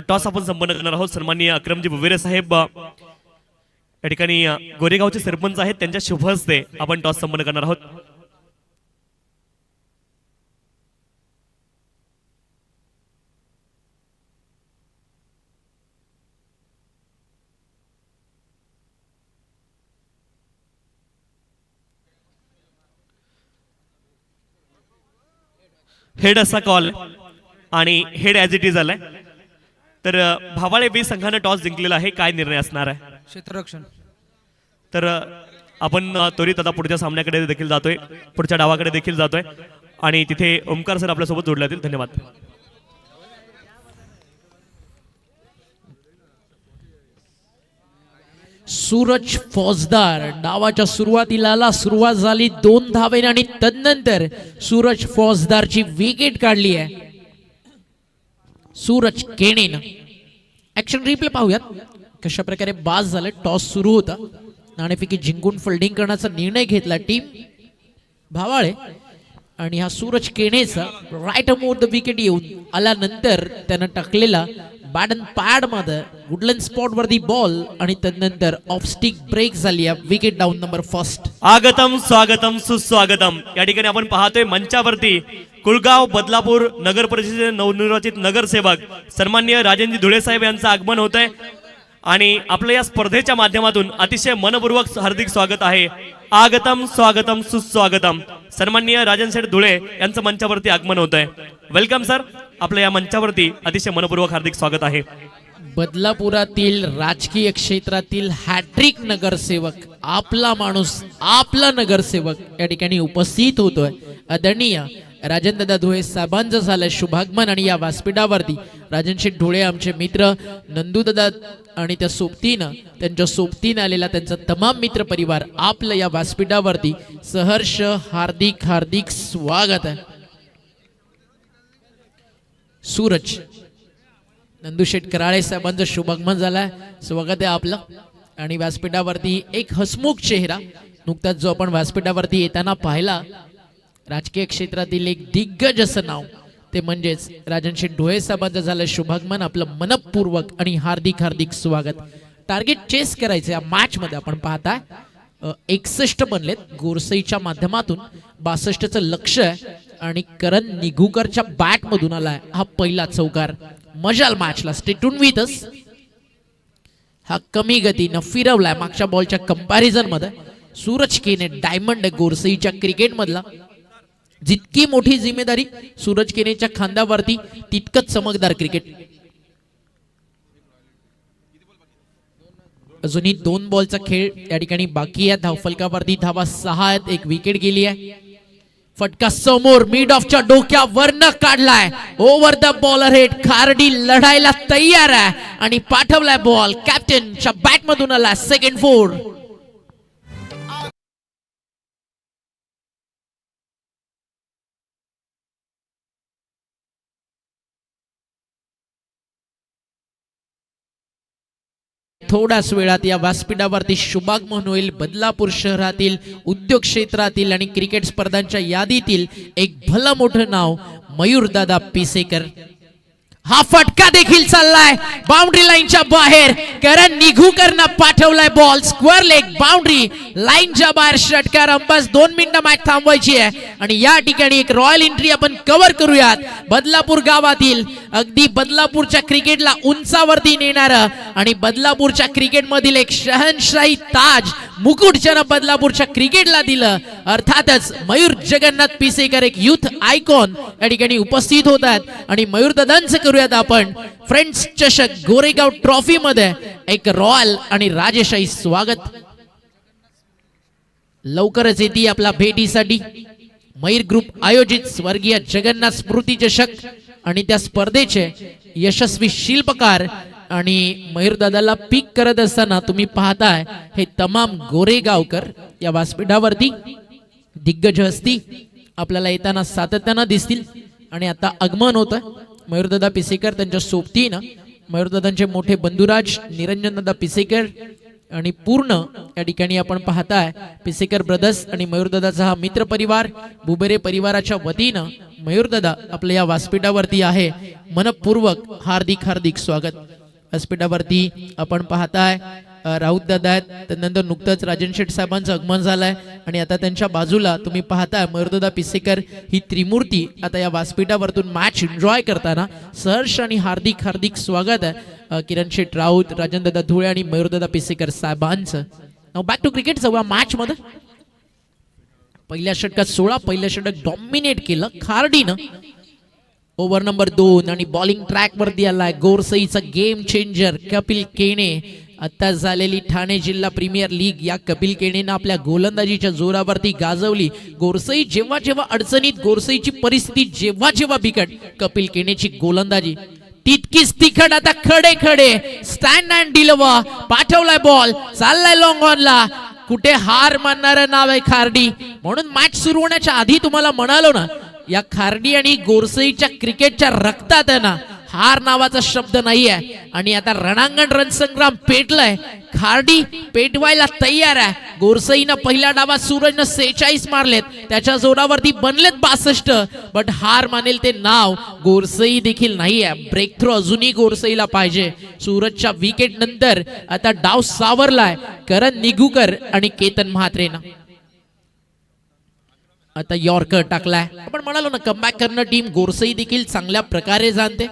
टॉस आपण संपन्न करणार आहोत. सन्माननीय अक्रमजी बुवेरे साहेब या ठिकाणी गोरेगावचे सरपंच आहेत, त्यांच्या शुभ हस्ते आपण टॉस संपन्न करणार आहोत. हेड असा कॉल आणि हेड ॲज इट इज आलाय. तर भावाळे बी संघाने टॉस जिंकलेला आहे. काय निर्णय असणार आहे? क्षेत्ररक्षण. तर आपण त्वरित आता पुढच्या सामन्याकडे देखील जातोय, पुढच्या डावाकडे देखील जातोय आणि तिथे ओमकार सर आपल्यासोबत जोडले जातील. धन्यवाद. सूरज फौजदार डावाच्या सुरुवातीला सुरुवात झाली 2 धावेने आणि तदनंतर सूरज फौजदारची विकेट काढली आहे. सूरज केणेन ऍक्शन रिप्ले पाहूयात कशा प्रकारे बाज झालं. टॉस सुरू होता, नाणेफेकी जिंकून फिल्डिंग करण्याचा निर्णय घेतला टीम भावाळे आणि हा सूरज केणेचा राईट मोर द विकेट येऊन आल्यानंतर त्यानं टाकलेला बॅट अँड पॅड मध्ये वुडलँड स्पॉट वरती बॉल आणि तदनंतर ऑफ स्टिक ब्रेक झाली. Wicket down number first. आगतम स्वागतम सुस्वागतम. या ठिकाणी आपण पाहतोय मंचावरती कुळगाव बदलापूर नगर परिषदेचे नवनिर्वाचित नगरसेवक सन्माननीय राजेंद्र धुळे साहेब यांचं आगमन होत आहे आणि आपल्या या स्पर्धेच्या माध्यमातून अतिशय मनपूर्वक हार्दिक स्वागत आहे. आगतम स्वागतम सुस्वागतम. सन्माननीय राजन शेठ धुळे यांचं मंचावरती आगमन होत आहे. Welcome sir. आपल्या या मंचावरती अतिशय मनपूर्वक हार्दिक स्वागत आहे. बदलापुरातील राजकीय क्षेत्रातील हॅट्रिक नगरसेवक, आपला माणूस, आपला नगरसेवक या ठिकाणी उपस्थित होतोय. आदरणीय राजेंद्रदादा धुळे साहेबांचं झालं शुभागमन आणि या व्यासपीठावरती राजनशेठ धुळे आमचे मित्र नंदूदादा आणि त्या सोबतीनं त्यांच्या सोबतीनं आलेला त्यांचा तमाम मित्र परिवार आपलं या व्यासपीठावरती सहर्ष हार्दिक हार्दिक स्वागत आहे. सूरज नंदूशेठ कराळे साहेबांचं शुभागमन झालंय. स्वागत आहे आपलं. आणि व्यासपीठावरती एक हसमुख चेहरा नुकताच जो आपण व्यासपीठावरती येताना पाहिला, राजकीय क्षेत्रातील एक दिग्गज असं नाव ते म्हणजेच राजनशेठ धुळे साहेबांचं झालं शुभागमन. आपलं मनपूर्वक आणि हार्दिक हार्दिक स्वागत. टार्गेट चेस करायचं या मॅच मध्ये आपण पाहताय 61 बनलेत गोरसईच्या माध्यमातून, 62चं लक्ष्य आहे आणि करण निघुकरच्या बॅट मधून आलाय हा पहिला चौकार. मजाल मॅचला. Stay tune with us. हा कमी गतीनं फिरवलाय मागच्या बॉलच्या कंपॅरिझन मध्ये. सूरज केने डायमंड गोरसईच्या क्रिकेट मधला. जितकी मोठी जिम्मेदारी सूरज केनेच्या खांद्यावरती तितकंच चमकदार क्रिकेट. अजूनही 2 बॉलचा खेळ या ठिकाणी बाकी आहे. धावफलकावरती धावा 6 आहेत, एक विकेट गेली आहे. फटका समोर मिड ऑफच्या डोक्यावरनं काढलाय. Over the bowler head. Khardi लढायला तयार आहे आणि पाठवलाय बॉल. कॅप्टनच्या बॅट मधून आला सेकंड 4. थोड्याच वेळात या व्यासपीठावरती शुभागमन होईल. बदलापूर शहरातील उद्योग क्षेत्रातील आणि क्रिकेट स्पर्धांच्या यादीतील एक भलं मोठं नाव मयूरदादा पिसेकर. हा फटका देखील चाललाय बाउंड्री लाईनच्या बाहेर, कारण निघूकरनं पाठवलाय बॉल स्क्वेअर लेग बाउंड्री लाईनच्या बाहेर. षटकार अंपास 2 मिनिटं मॅच थांबवायची आहे आणि या ठिकाणी एक रॉयल एंट्री आपण कव्हर करूयात. बदलापूर गावातील अगदी बदलापूरच्या क्रिकेटला उंचावरती नेणार आणि बदलापूरच्या क्रिकेटमधील एक शहनशाही ताज मुकुट ज्यानं बदलापूरच्या क्रिकेटला दिलं, अर्थातच मयूर जगन्नाथ पिसेकर एक युथ आयकॉन या ठिकाणी उपस्थित होतात. आणि मयूर दादांचं करूयात आपण फ्रेंड्स चषक गोरेगाव ट्रॉफी मध्ये एक रॉयल आणि राजेशाही स्वागत. लवकरच येते आपल्या भेटीसाठी मयूर ग्रुप आयोजित स्वर्गीय जगन्नाथ स्मृती चषक आणि त्या स्पर्धेचे यशस्वी शिल्पकार. आणि मयूर दादाला पीक करत असताना तुम्ही पाहताय हे तमाम गोरेगावकर या व्यासपीठावरती दिग्गज हस्ती आपल्याला येताना सातत्यानं दिसतील. आणि आता आगमन होतं मयूरदादा पिसेकर त्यांच्या सोबतीनं मयूरदादांचे मोठे बंधुराज निरंजनदादा पिसेकर आणि पूर्ण या ठिकाणी आपण पाहताय पिसेकर ब्रदर्स आणि मयूरदादाचा हा मित्र परिवार बुबेरे परिवाराच्या वतीनं मयूरदादा आपल्या या व्यासपीठावरती आहे. मनपूर्वक हार्दिक हार्दिक स्वागत. व्यासपीठावरती आपण पाहताय राऊत दादा आहेत, त्यानंतर नुकतंच राजन शेठ साहेबांचं आगमन झालंय आणि आता त्यांच्या बाजूला तुम्ही पाहताय मयूरदादा पिसेकर ही त्रिमूर्ती आता या व्यासपीठावरतून मॅच एन्जॉय करताना. सहर्ष आणि हार्दिक हार्दिक स्वागत आहे किरण शेठ राऊत, राजन दादा धुळे आणि मयूरदादा पिसेकर साहेबांचं. नाव बॅक टू क्रिकेट. सव्वा मॅच मध्ये पहिल्या षटकात 16 पहिलं षटक डॉमिनेट केलं खार्डीनं. ओव्हर नंबर 2 आणि बॉलिंग ट्रॅक वरती आलाय गोरसईचा गेम चेंजर कपिल केणे. आता झालेली ठाणे जिल्हा प्रीमियर लीग या कपिल केणेनं आपल्या गोलंदाजीच्या जोरावरती गाजवली. गोरसई जेव्हा जेव्हा अडचणीत, गोरसईची परिस्थिती जेव्हा जेव्हा बिकट, कपिल केणेची गोलंदाजी तितकीच तिखट. आता खडे खडे स्टँड अँड डिलिव्हर पाठवलाय बॉल, चाललाय लॉंग ऑनला. कुठे हार मानणारं नाव आहे खार्डी. म्हणून मॅच सुरू होण्याच्या आधी तुम्हाला म्हणालो ना, या खार्डी आणि गोरसईच्या क्रिकेटच्या रक्तात आहे ना हार नावाचा शब्द नाही आहे. आणि आता रणांगण रणसंग्राम पेटलाय, खार्डी पेटवायला तयार आहे. गोरसईनं पहिल्या डावात सूरजनं 46 मारलेत, त्याच्या जोरावरती बनलेत 62. बट हार मानेल ते नाव गोरसई देखील नाही आहे. ब्रेक थ्रू अजूनही गोरसईला पाहिजे. सूरजच्या विकेट नंतर आता डाव सावरलाय करण निघूकर आणि केतन म्हात्रेनं. आता यॉर्कर टाकलाय. आपण म्हणालो ना कमबॅक करणं टीम गोरसई देखील चांगल्या प्रकारे जाणते.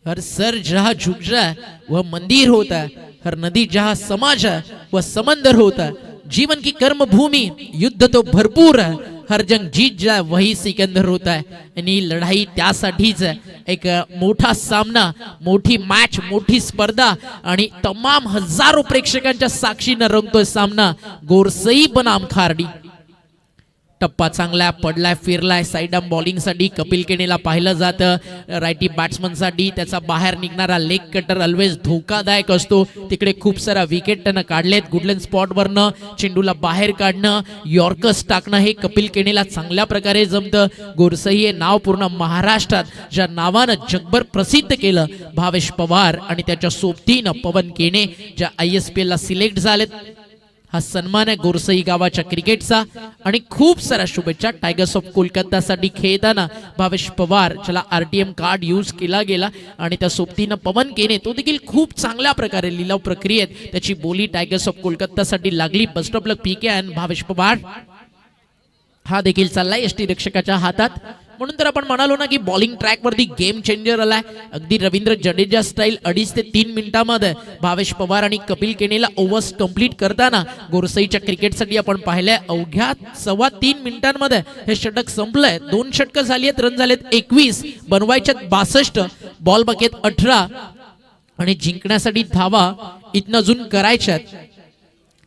हर सर जहा झुक जाए वह मंदिर होता है, हर नदी जहा समाज है वह समंदर होता है. जीवन की कर्म भूमि युद्ध तो भरपूर है, हर जंग जीत जाए वही सिकंदर होता है. आणि लढाई त्यासाठीच आहे. एक मोठा सामना, मोठी मॅच, मोठी स्पर्धा आणि तमाम हजारो प्रेक्षकांच्या साक्षीनं रंगतोय सामना गोरसई बनाम खार्डी. टप्पा चांगला पडलाय, फिरलाय साइड आर्म बॉलिंग साठी कपिल केणेला पाहिलं जातं. रायटी बॅट्समन साठी त्याचा बाहेर निघणारा लेग कटर ऑलवेज धोकादायक असतो. तिकडे खूप सारा विकेट त्यानं काढलेत. गुडलँड स्पॉट वरनं चेंडूला बाहेर काढणं, यॉर्कर्स टाकणं हे कपिल केणेला चांगल्या प्रकारे जमतं. गोरसई हे नाव पूर्ण महाराष्ट्रात ज्या नावानं जगभर प्रसिद्ध केलं, भावेश पवार आणि त्याच्या सोबतीनं पवन केणे ज्या ISPL ला सिलेक्ट झालेत, हा सन्मान आहे गोरसई गावाच्या क्रिकेटचा. आणि खूप साऱ्या शुभेच्छा टायगर्स ऑफ कोलकाता साठी खेळताना भावेश पवार ज्याला RTM कार्ड यूज केला गेला आणि त्या सोबतीनं पवन केने तो देखील खूप चांगल्या प्रकारे लिलाव प्रक्रियेत त्याची बोली टायगर्स ऑफ कोलकाता साठी लागली. बेस्ट ऑफ लक PK आणि भावेश पवार हा देखील चाललाय यष्टी रक्षकाच्या हातात. म्हणून तर आपण म्हणालो ना की बॉलिंग ट्रॅक वरती गेम चेंजर आलाय. अगदी रवींद्र जडेजा स्टाईल 2.5 ते 3 मिनिटांमध्ये भावेश पवार आणि कपिल केणेला ओव्हर्स कंप्लीट करताना गोरसईच्या क्रिकेटसाठी आपण पाहिलंय अवघ्या 3.25 मिनिटांमध्ये हे षटक संपलंय. 2 षटकं झाली आहेत, रन झालेत 21, बनवायच्यात 62, बॉल बकेत 18 आणि जिंकण्यासाठी धावा इथनं अजून करायच्यात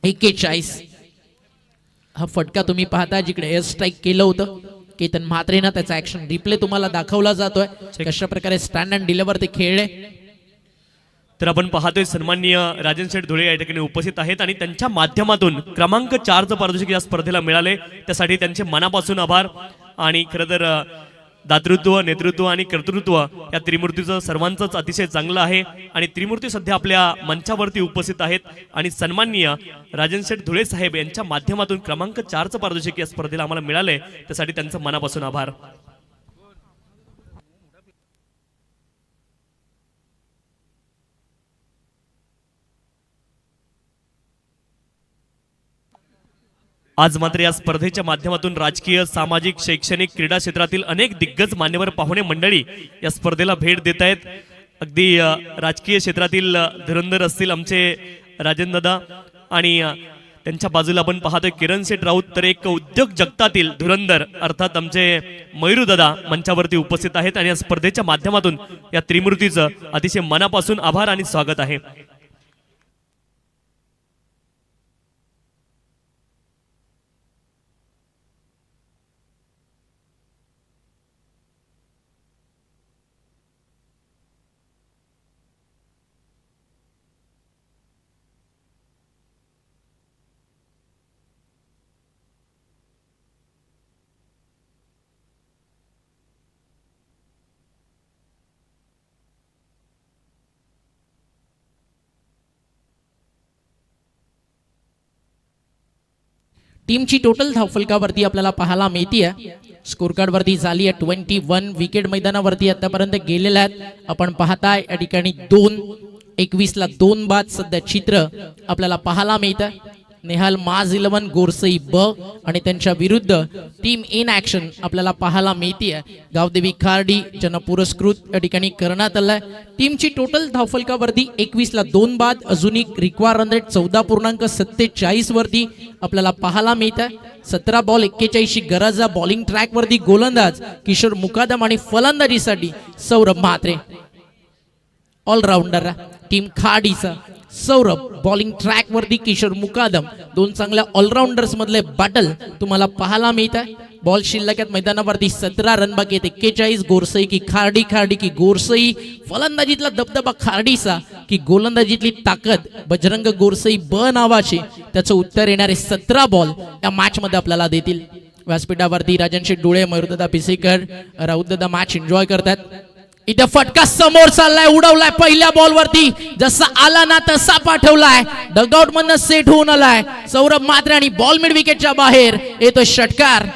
41. हा फटका तुम्ही पाहता जिकडे एअर स्ट्राईक केलं होतं केतन म्हात्रेनं, त्याचा ऍक्शन रिप्ले तुम्हाला दाखवला जातोय कशा प्रकारे स्टँड अँड डिलिव्हर ते खेळले. तर आपण पाहतोय सन्माननीय राजन शेठ धुळे या ठिकाणी उपस्थित आहेत आणि त्यांच्या माध्यमातून क्रमांक 4चं पारितोषिक या स्पर्धेला मिळाले, त्यासाठी त्यांचे मनापासून आभार. आणि खरं तर दातृत्व, नेतृत्व आणि कर्तृत्व या त्रिमूर्तीचं सर्वांचंच अतिशय चांगलं आहे. आणि त्रिमूर्ती सध्या आपल्या मंचावरती उपस्थित आहेत आणि सन्माननीय राजन शेठ धुळे साहेब यांच्या माध्यमातून क्रमांक 4चं पारितोषिक या स्पर्धेला आम्हाला मिळालंय, त्यासाठी त्यांचं मनापासून आभार. आज मात्र या स्पर्धेच्या माध्यमातून राजकीय, सामाजिक, शैक्षणिक, क्रीडा क्षेत्रातील अनेक दिग्गज मान्यवर पाहुणे मंडळी या स्पर्धेला भेट देत आहेत. अगदी राजकीय क्षेत्रातील धुरंधर असतील आमचे राजेंद्र दादा आणि त्यांच्या बाजूला आपण पाहतोय किरण शेठ राऊत, तर एक उद्योग जगतातील धुरंधर अर्थात आमचे मयूर दादा मंचावरती उपस्थित आहेत आणि या स्पर्धेच्या माध्यमातून या त्रिमूर्तीचं अतिशय मनापासून आभार आणि स्वागत आहे. टीमची टोटल धावफलकावरती आपल्याला पाहायला मिळतीये. स्कोर कार्ड वरती झाली आहे 21 विकेट मैदानावरती आतापर्यंत गेलेल्या आहेत. आपण पाहताय या ठिकाणी 21 ला 2 बाद सध्या चित्र आपल्याला पाहायला मिळत आहे. नेहाल माज 11 गोरसई ब आणि त्यांच्या विरुद्ध टीम इन ऍक्शन आपल्याला पाहायला मिळतीये. गावदेवी खार्डी ज्यांना पुरस्कृत या ठिकाणी करण्यात आलाय. टीमची टोटल धावफलकावरती 21 ला 2 बाद, अजून एक रिक्वायर रन रेट 14.47 वरती आपल्याला पाहायला मिळत आहे. 17 बॉल 41 ची गरज आहे. बॉलिंग ट्रॅक वरती गोलंदाज किशोर मुकादम आणि फलंदाजीसाठी सौरभ म्हात्रे. ऑलराऊंडर टीम खाडीचा सौरभ, बॉलिंग ट्रॅक वरती किशोर मुकादम. दोन चांगल्या ऑलराऊंडर्स मधले बॅटल तुम्हाला पाहायला मिळत आहे. बॉल शिल्लक मैदानावरती 17 रन बाकी आहेत. 41 गोरसई की खार्डी, खार्डी की गोरसई. फलंदाजीतला दबदबा खार्डीचा की गोलंदाजीतली ताकद बजरंग गोरसई ब नावाचे, त्याचं उत्तर येणारे 17 बॉल या मॅच मध्ये आपल्याला देतील. व्यासपीठावरती राजनशी डोळे, मयूरदादा पिसेकर, राऊतदादा मॅच एन्जॉय करतात. इथे फटका समोर चाललाय, उडवलाय पहिल्या बॉल वरती, जसा आला ना तसा पाठवलाय. डगआउट मधनं सेट होऊन आलाय सौरभ म्हात्रे आणि बॉल मिड विकेटच्या बाहेर येतो षटकार.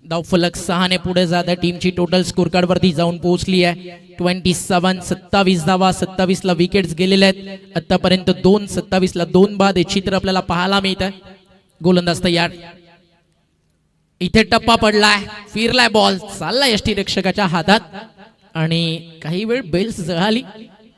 धावफलक 6 ने पुढे जात आहे. टीमची टोटल स्कोर कार्ड वरती जाऊन पोहोचली आहे 27. 27 धावा, 27 ला विकेट्स गेलेले आहेत आतापर्यंत. 27 ला 2 बाद हे चित्र आपल्याला पाहायला मिळत आहे. गोलंदाज तयार. इथे टप्पा पडलाय, फिरलाय बॉल, चाललाय यष्टीरक्षकाच्या हातात आणि काही वेळ बेल्स जळाली.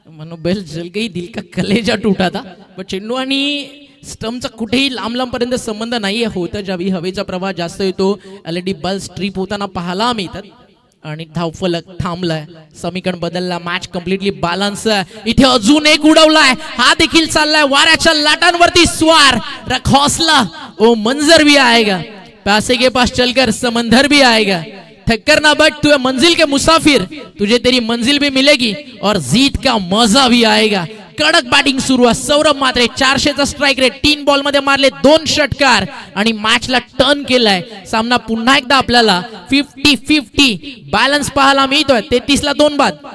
म्हणून बेल जल गई, दिल का कलेजा टूटा था. पण चेंडू आणि स्टम्पचा कुठेही लांब लांब पर्यंत संबंध नाही होता. ज्यावेळी हवेचा प्रवाह जास्त येतो, LED बल्ब स्ट्रीप होताना पाहायला मिळतात. आणि धावफलक थांबलाय, समीकरण बदलला, मॅच कम्प्लिटली बॅलन्स. इथे अजून एक उडवलाय, हा देखील चाललाय वाऱ्याच्या लाटांवरती स्वार. रख हौसला, ओ मंजर भी आएगा, पैसे के पास चलकर समंदर भी आएगा. थक्कर ना बट, तू मंजिल के मुसाफिर, तुझे तेरी मंजिल भी मिलेगी और जीत का मजा भी आएगा. कडक बॅटिंग सुरू आहे. सौरभ म्हात्रे 400चा स्ट्राइक रेट, 3 बॉल मध्ये मारले 2 षटकार आणि मॅचला टर्न केलाय. सामना पुन्हा एकदा आपल्याला 50-50 बॅलन्स पाहायला मिळतोय. 33 ला 2 बाद.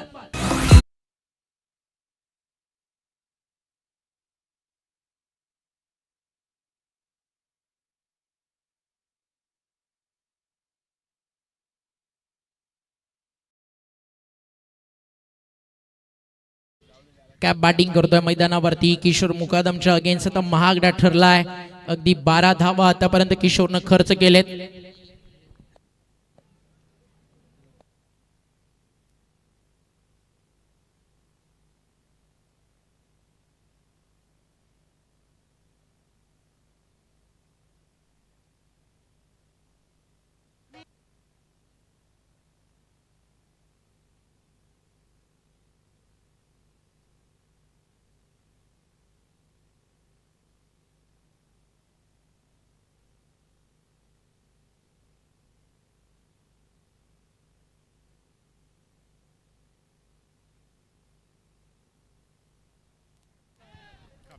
कॅप बॅटिंग करतोय मैदानावरती किशोर मुकादमच्या अगेन्स्ट. आता महागडा ठरलाय. अगदी 12 धावा आतापर्यंत किशोरनं खर्च केलेत.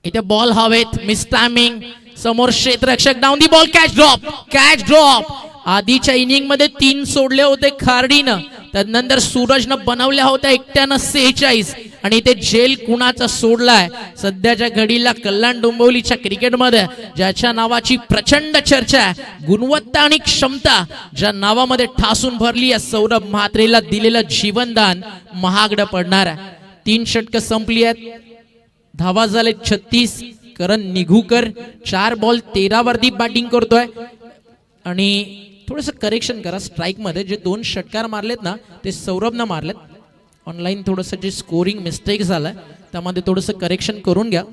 इथे बॉल हवेत, मिस टायमिंग, समोर क्षेत्ररक्षक, down the ball, catch drop, catch drop. आधीच्या इनिंग मध्ये 3 सोडले होते खार्डीनं, त्यानंतर सूरजनं बनवल्या होत्या एकट्यानं 46 आणि ते झेल कुणाचा सोडलाय सध्याच्या घडीला कल्याण डोंबिवलीच्या क्रिकेटमध्ये ज्याच्या नावाची प्रचंड चर्चा आहे, गुणवत्ता आणि क्षमता ज्या नावामध्ये ठासून भरली आहे, सौरभ म्हात्रेला दिलेलं जीवनदान महागडं पडणार आहे. 3 षटकं संपली आहेत, धावा झाले 36. करण निघूकर 4 बॉल 13 वरती बॅटिंग करतोय आणि थोडंसं करेक्शन करा स्ट्राईक मध्ये जे 2 षटकार मारलेत ना ते सौरभनं मारलेत. ऑनलाईन थोडंसं जे स्कोरिंग मिस्टेक झालाय त्यामध्ये थोडंसं करेक्शन करून घ्या.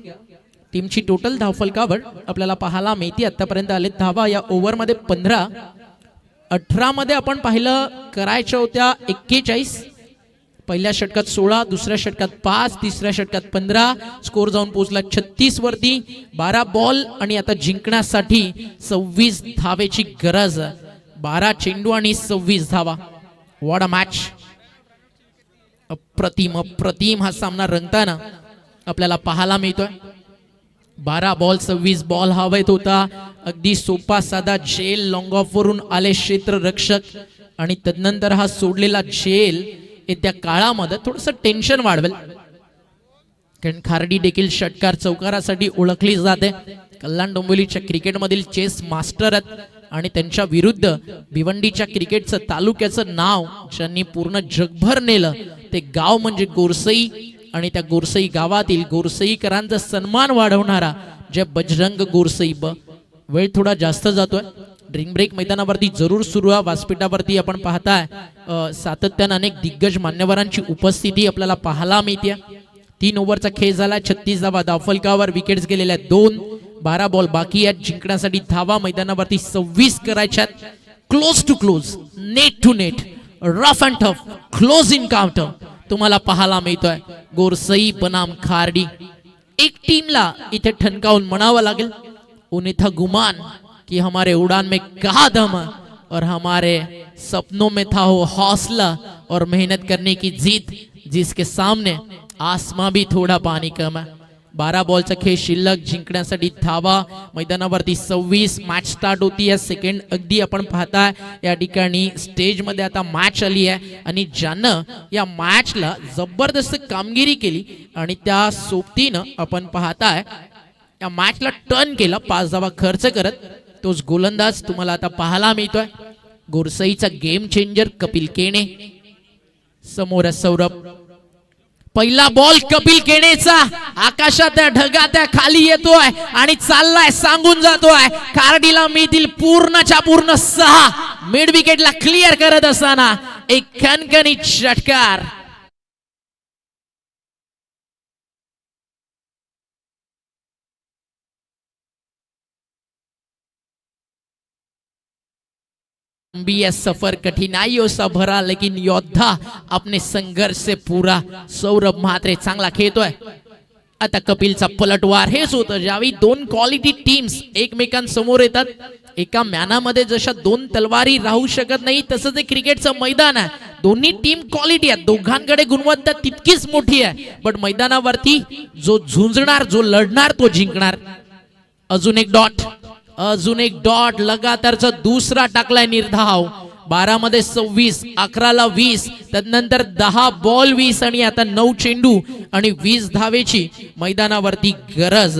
टीमची टोटल धावफलकावर आपल्याला पाहायला मिळते आतापर्यंत आले धावा या ओव्हरमध्ये 15. 18 मध्ये आपण पाहिलं करायच्या होत्या 41. पहिल्या षटकात 16, दुसऱ्या षटकात 5, तिसऱ्या षटकात 15. स्कोर जाऊन पोहोचला 36 वरती. 12 बॉल आणि आता जिंकण्यासाठी 26 धावेची गरज. 12 चेंडू आणि 26 धावा. What a match. अप्रतिम हा सामना रंगताना आपल्याला पाहायला मिळतोय. 12 बॉल 26 बॉल हवेत होता. अगदी सोपा साधा झेल लॉंग ऑफ वरून आले क्षेत्ररक्षक आणि तदनंतर हा सोडलेला झेल येत्या काळामध्ये थोडंसं टेन्शन वाढवेल, कारण खार्डी देखील षटकार चौकारासाठी ओळखली जाते. कल्याण डोंबिवलीच्या क्रिकेटमधील चेस मास्टर आहेत आणि त्यांच्या विरुद्ध भिवंडीच्या क्रिकेटचं तालुक्याचं नाव ज्यांनी पूर्ण जगभर नेलं ते गाव म्हणजे गोरसई आणि त्या गोरसई गावातील गोरसईकरांचा सन्मान वाढवणारा जे बजरंग गोरसई. वेळ थोडा जास्त जातोय. ड्रिंक ब्रेक मैदानावरती जरूर सुरू आहे. व्यासपीठावरती आपण पाहताय सातत्याने अनेक दिग्गज मान्यवरांची उपस्थिती आपल्याला पाहायला मिळते. 3 ओव्हरचा खेळ झाला. 36 धावा धावफलकावर. विकेट्स गेलेल्या 2. 12 बॉल बाकी आहेत. जिंकण्यासाठी धावा मैदानावरती 26 करायच्यात. Close to close, net to net, rough and tough, close encounter तुम्हाला पाहायला मिळतोय. गोरसई बनाम खार्डी. एक टीमला इथे ठणकावून म्हणावं लागेल, उन्हें गुमान कि हमारे उड़ान में कहा दम है और हमारे सपनों में था वो हौसला और मेहनत करने की जीत, जिसके सामने आसमां भी थोड़ा पानी कम है. 12 बॉलचा खेळ शिल्लक. जिंकण्यासाठी धावा मैदानावरती 26. मॅच स्टार्ट होती आहे. सेकंड अगदी आपण पाहताय या ठिकाणी स्टेज मध्ये आता मॅच आली आहे आणि ज्यानं या मॅचला जबरदस्त कामगिरी केली आणि त्या सोबतीनं आपण पाहताय या मॅचला टर्न केला 5 धावा खर्च करत. तोच गोलंदाज तुम्हाला आता पाहायला मिळतोय. गोरसईचा गेम चेंजर कपिल केणे. समोर सौरभ. पहिला बॉल कपिल केणेचा. आकाशात ढगात खाली येतोय आणि चाललाय, सांगून जातोय खार्डीला मिळतील पूर्णच्या पूर्ण 6. मिड विकेटला क्लिअर करत असताना एक खणखणीत षटकार. यह सफर कठिनाइयों से भरा लेकिन योद्धा अपने संघर्ष से पूरा. सौरभ म्हात्रे चांगला खेळतोय. आता कपिलचा पलटवार. हेच होतं ज्यावेळी 2 क्वालिटी टीम्स एकमेकांसमोर येतात. एका मॅनामध्ये जशा 2 तलवारी राहू शकत नाही तसंच एक क्रिकेटचं मैदान आहे. दोन्ही टीम क्वालिटी आहे, दोघांकडे गुणवत्ता तितकीच मोठी आहे. पण मैदानावरती जो झुंजणार, जो लढणार तो जिंकणार. अजून एक डॉट, अजून एक डॉट. लगातारचा दुसरा टाकलाय निर्धाव. 12 मध्ये 26, 11ला 20, त्यानंतर 10 बॉल 20 आणि आता 9 चेंडू आणि 20 धावेची मैदानावरती गरज.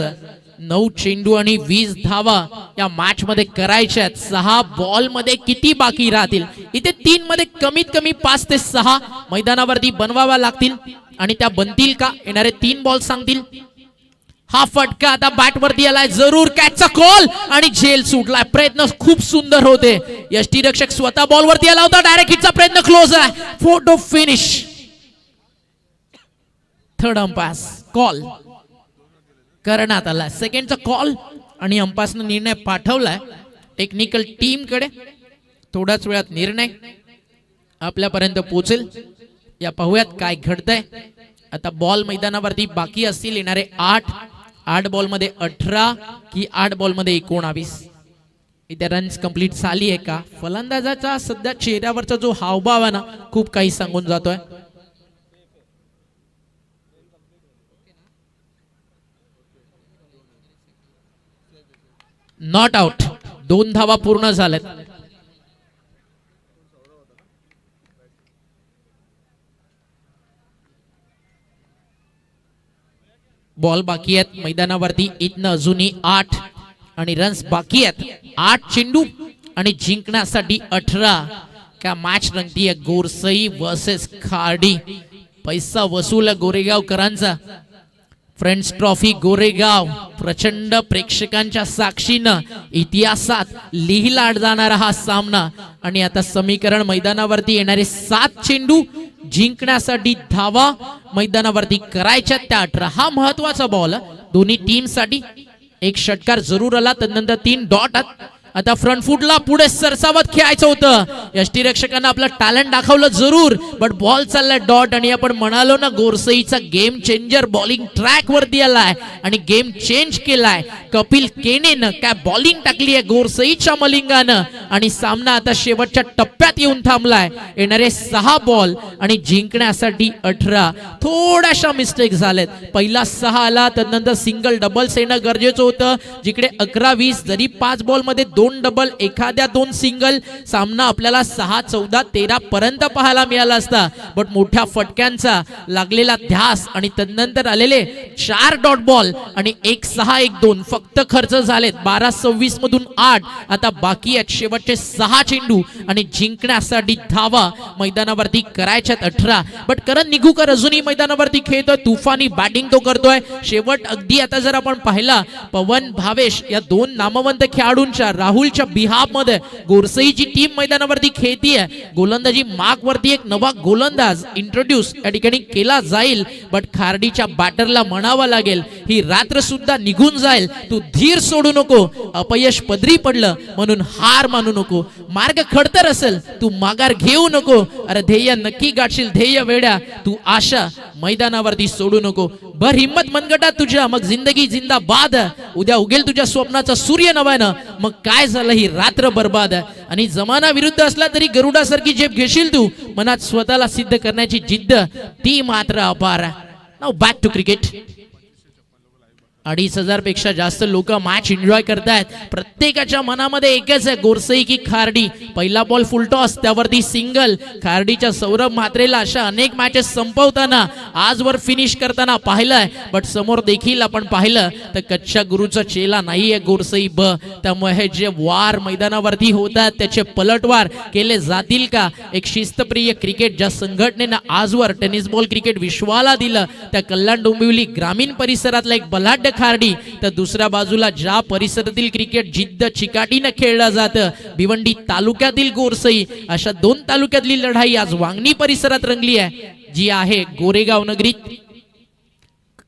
9 चेंडू आणि 20 धावा या मॅच मध्ये करायच्या. 6 बॉल मध्ये किती बाकी राहतील? इथे 3 मध्ये कमीत कमी 5 ते 6 मैदानावरती बनवावा लागतील आणि त्या बनतील का? येणारे 3 बॉल सांगतील. हा फटका आता बॅट वरती आलाय. जरूर कॅचचा कॉल आणि झेल सुटलाय. प्रयत्न खूप सुंदर होते. यष्टीरक्षक स्वतः बॉल वरती आला होता. डायरेक्ट हिटचा प्रयत्न क्लोज आहे. Photo finish. Third umpire call करण्यात आला. सेकंडचा कॉल आणि अंपायरने निर्णय पाठवलाय टेक्निकल टीम कडे. थोड्याच वेळात निर्णय आपल्यापर्यंत पोहोचेल. या पाहूयात काय घडतंय. आता बॉल मैदानावरती बाकी असतील येणारे 8 बॉल मध्ये 18 की 8 बॉल मध्ये 19. इथे रन्स कंप्लीट झाली आहे का? फलंदाजाचा सध्या चेहऱ्यावरचा जो हावभाव आहे ना खूप काही सांगून जातोय. Not out. 2 धावा पूर्ण झाल्यात. बॉल बाकी आहेत मैदानावरती इथनं अजूनही 8 आणि रन्स बाकी आहेत 8 चेंडू आणि जिंकण्यासाठी 18. क्या मॅच रंगतीये गोरसई वर्सेस खार्डी. पैसा वसूल गोरेगावकरांचा. फ्रेंड्स ट्रॉफी गोरेगाव प्रचंड प्रेक्षकांच्या साक्षीनं इतिहासात लिहिला जाणारा हा सामना. आणि आता समीकरण मैदानावरती येणारे 7 चेंडू जिंकण्यासाठी धावा मैदानावरती करायच्या त्या 18. हा महत्वाचा बॉल दोन्ही टीम साठी. एक षटकार जरूर आला त्यानंतर 3 डॉट. आता फ्रंट फुटला पुढे सरसावत खेळायचं होतं. यष्टीरक्षकांना आपलं टॅलेंट दाखवलं जरूर, बट बॉल चाललाय डॉट. आणि आपण म्हणालो ना गोरसईचा गेम चेंजर बॉलिंग ट्रॅक वरती आलाय आणि गेम चेंज केलाय कपिल केनेनं. काय बॉलिंग टाकली आहे गोरसईच्या मलिंगानं आणि सामना आता शेवटच्या टप्प्यात येऊन थांबलाय. येणारे 6 बॉल आणि जिंकण्यासाठी 18. थोड्याशा मिस्टेक झालेत. पहिला 6 आला त्यानंतर सिंगल डबल्स येणं गरजेचं होतं. जिकडे 11-20 जरी 5 बॉल मध्ये 2 डबल एखाद्या 2 सिंगल सामना आपल्याला 6, 14, 13 पर्यंत पाहायला मिळाला असता. बट मोठ्या फटक्यांचा लागलेला ध्यास आणि त्यानंतर आलेले 4 डॉट बॉल आणि 1-6-1-2 फक्त खर्च झालेत. 12-26 मधून 8. आता बाकी आहेत शेवटचे 6 चेंडू आणि जिंकण्यासाठी धावा मैदानावरती करायच्यात 18. बट करण निघूकर अजूनही मैदानावरती खेळतोय. तुफानी बॅटिंग तो करतोय. शेवट अगदी आता जर आपण पाहिला पवन भावेश या 2 नामवंत खेळाडूंच्या राहुलच्या बिहाफ मध्ये गोरसईची टीम मैदानावरती खेळतीये. गोलंदाजी मार्क वरती एक नवा गोलंदाज इंट्रोड्यूस या ठिकाणी केला जाईल. बट खार्डीच्या बॅटरला म्हणावं लागेल ही रात्र सुद्धा निघून जाईल. तू धीर सोडू नको. अपयश पदरी पडलं म्हणून हार मानू नको. मार्ग खडतर असेल तू माघार घेऊ नको. अरे ध्येय नक्की गाठशील ध्येय वेड्या. तू आशा मैदानावरती सोडू नको. भर हिम्मत मनगटात तुझ्या मग जिंदगी जिंदाबाद. उद्या उगेल तुझ्या स्वप्नाचा सूर्य नव्यानं. मग काय झालं ही रात्र बर्बाद. आणि जमाना विरुद्ध असला तरी गरुडासारखी झेप घेशील तू. मनात स्वतःला सिद्ध करण्याची जिद्द ती मात्र अपार. Now back to cricket. 2,500 पेक्षा जास्त लोक मॅच एन्जॉय करतायत. प्रत्येकाच्या मनामध्ये एकच आहे गोरसई की खार्डी. पहिला बॉल फुल टॉस त्यावरती सिंगल. खार्डीच्या सौरभ म्हात्रेला अशा अनेक मॅचेस संपवताना आजवर फिनिश करताना पाहिलंय. बट समोर देखील आपण पाहिलं तर कच्च्या गुरुचा चेला नाहीये गोरसई ब. त्यामुळे हे जे वार मैदानावरती होतात त्याचे पलटवार केले जातील का. एक शिस्तप्रिय क्रिकेट ज्या संघटनेनं आजवर टेनिस बॉल क्रिकेट विश्वाला दिलं त्या कल्याण डोंबिवली ग्रामीण परिसरातला एक बलाढ्य खार्डी. तर दुसऱ्या बाजूला ज्या परिसरातील क्रिकेट जिद्द चिकाटीनं खेळलं जातं भिवंडी तालुक्यातील गोरसई. अशा 2 तालुक्यातली लढाई आज वांगणी परिसरात रंगली आहे जी आहे गोरेगाव नगरीत.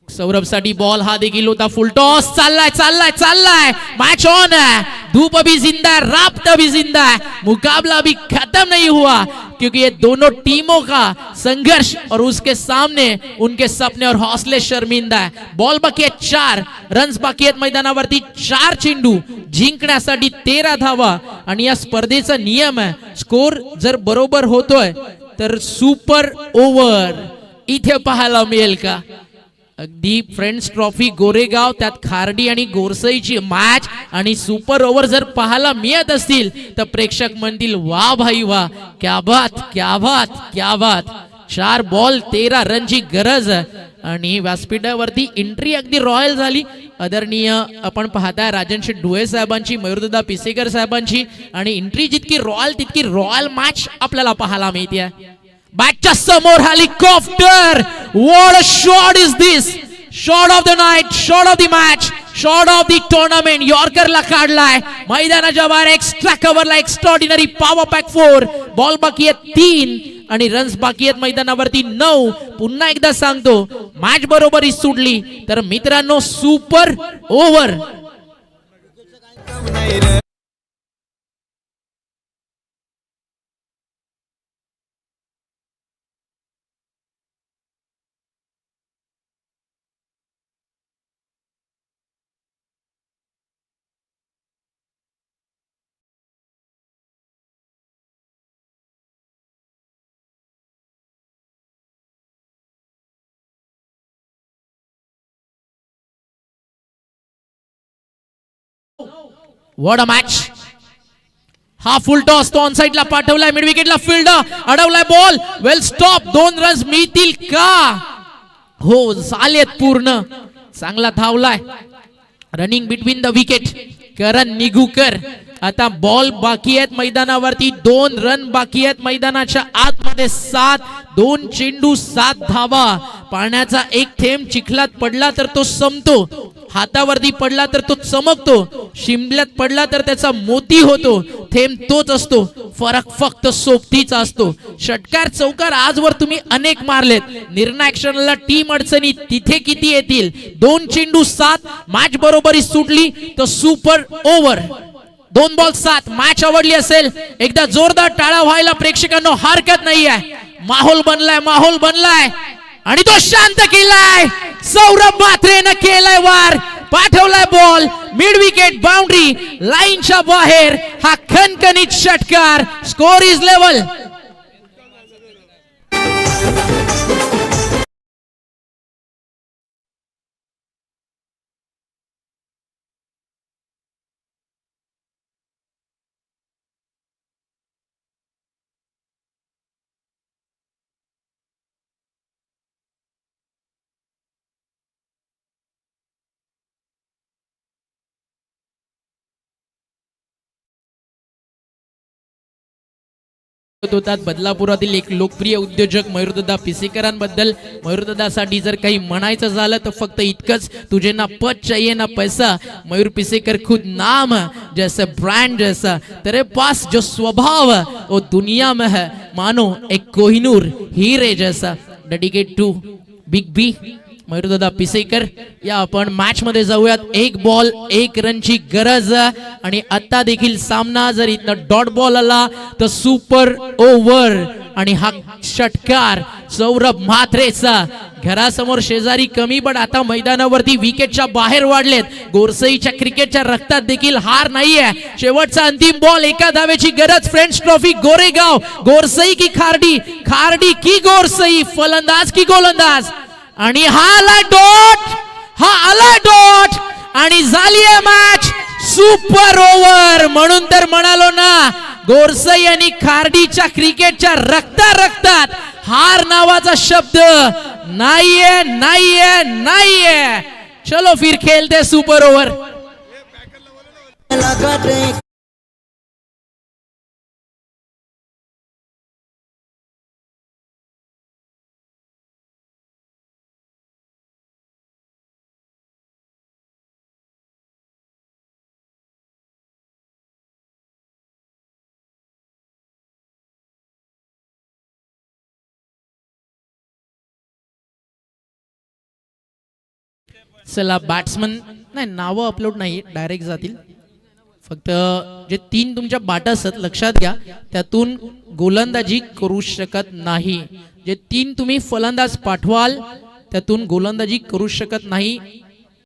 सौरभ साठी बॉल हा देखील होता. फुल टॉस चाललाय चाललाय चाललाय. मैच ऑन है. धूप अभी जिंदा है, रात अभी जिंदा है. मुकाबला अभी खत्म नहीं हुआ क्योंकि ये दोनों टीमों का संघर्ष और उसके सामने उनके सपने और हौसले शर्मिंदा है. बॉल बाकी आहेत 4 रन्स बाकी आहेत मैदानावरती 4 चेंडू जिंकण्यासाठी 13 धावा. आणि या स्पर्धेचा नियम आहे स्कोर जर बरोबर होतोय तर सुपर ओव्हर इथे पाहायला मिळेल का. अगदी फ्रेंड्स ट्रॉफी गोरेगाव त्यात खार्डी आणि गोरसईची मॅच आणि सुपर ओव्हर जर पाहायला मिळत असतील तर प्रेक्षक म्हणतील वा भाई वा. क्या बात क्या बात क्या बात. 4 बॉल 13 रनची गरज आणि व्यासपीठावरती एंट्री अगदी रॉयल झाली. आदरणीय आपण पाहताय राजन शेठ डोळे साहेबांची, मयूरदादा पिसेकर साहेबांची. आणि एंट्री जितकी तितकी रॉयल मॅच आपल्याला पाहायला मिळते. बॅटच्या समोर helicopter. What a shot is this. Shot of the night, shot of the match, shot of the tournament. यॉर्करला काढलाय मैदानाच्या बाहेर. एक्स्ट्रा कव्हरला एक्स्ट्राऑर्डिनरी पॉवर पॅक 4. बॉल बाकी आहेत 3 आणि रन्स बाकी आहेत मैदानावरती 9. पुन्हा एकदा सांगतो मॅच बरोबरी सुटली तर मित्रांनो super over. What a match. हा फुल टॉस तो ऑन साइडला पाठवलाय. मिड विकेटला फील्डर अडवलाय बॉल. Well stop. 2 रन्स मिळतील का. हो झालेत पूर्ण. चांगला धावलाय. Running between the wicket Karan Nigukar. आता बॉल बाकी आहेत मैदानावरती, 2 रन बाकी आहेत मैदानाच्या आतमध्ये. 7 2 चेंडू 7 धावा. पाण्याचा एक थेंब चिखलात पडला तर तो संपतो, हातावरती पडला तर तो चमकतो, शिंबल्यात पडला तर त्याचा मोती होतो. थेंब तोच असतो, फरक फक्त सोबतीचा असतो. षटकार चौकार आजवर तुम्ही अनेक मारलेत. निर्णायक क्षणाला टीम अडचणी तिथे किती येतील. 2 चेंडू 7, मॅच बरोबरी सुटली तर सुपर ओव्हर. 2 बॉल 7. मॅच आवडली असेल एकदा जोरदार टाळा व्हायला प्रेक्षकांनो हरकत नाहीये. माहोल बनलाय आणि तो शांत केलाय. सौरभ म्हात्रेनं केलाय वार, पाठवलाय बॉल मिड विकेट बाउंड्री लाईनच्या बाहेर. हा खणखणीत षटकार. Score is level. होतात बदलापुरातील एक लोकप्रिय उद्योजक मयूरदादा पिसेकरांबद्दल. मयूरदादासाठी जर काही म्हणायचं झालं तर फक्त इतकंच, तुझे ना पद चाहिए ना पैसा, मयूर पिसेकर खुद नाम जैसे ब्रांड जैसा, तेरे पास जो स्वभाव वो दुनिया में है मानो एक कोहिनूर हीरे जैसा. डेडिकेट टू बिग बी मयूरदादा पिसेकर. या आपण मॅच मध्ये जाऊयात. 1 बॉल 1 रनची गरज आणि आता देखील सामना जर इथनं डॉट बॉल आला तर सुपर ओव्हर. आणि हा षटकार सौरभ म्हात्रेचा. घरासमोर शेजारी कमी, पण आता मैदानावरती विकेटच्या बाहेर वाढलेत. गोरसईच्या क्रिकेटच्या रक्तात देखील हार नाहीये. शेवटचा अंतिम बॉल, एका धावेची गरज. Friends trophy Goregaon. गोरसई की खार्डी, खार्डी की गोरसई, फलंदाज की गोलंदाज. आणि हा आला डॉट आणि झाली आहे मॅच सुपर ओव्हर. म्हणून तर म्हणालो ना, गोरसई आणि खार्डीच्या क्रिकेटच्या रक्तात हार नावाचा शब्द नाहीये. चलो फिर खेलते सुपर ओव्हर. चला बॅट्समन नाही, नावं अपलोड नाही, डायरेक्ट जातील. फक्त जे 3 तुमच्या बाटा असतात लक्षात घ्या, त्यातून गोलंदाजी करू शकत नाही. जे 3 तुम्ही फलंदाज पाठवाल त्यातून गोलंदाजी करू शकत नाही.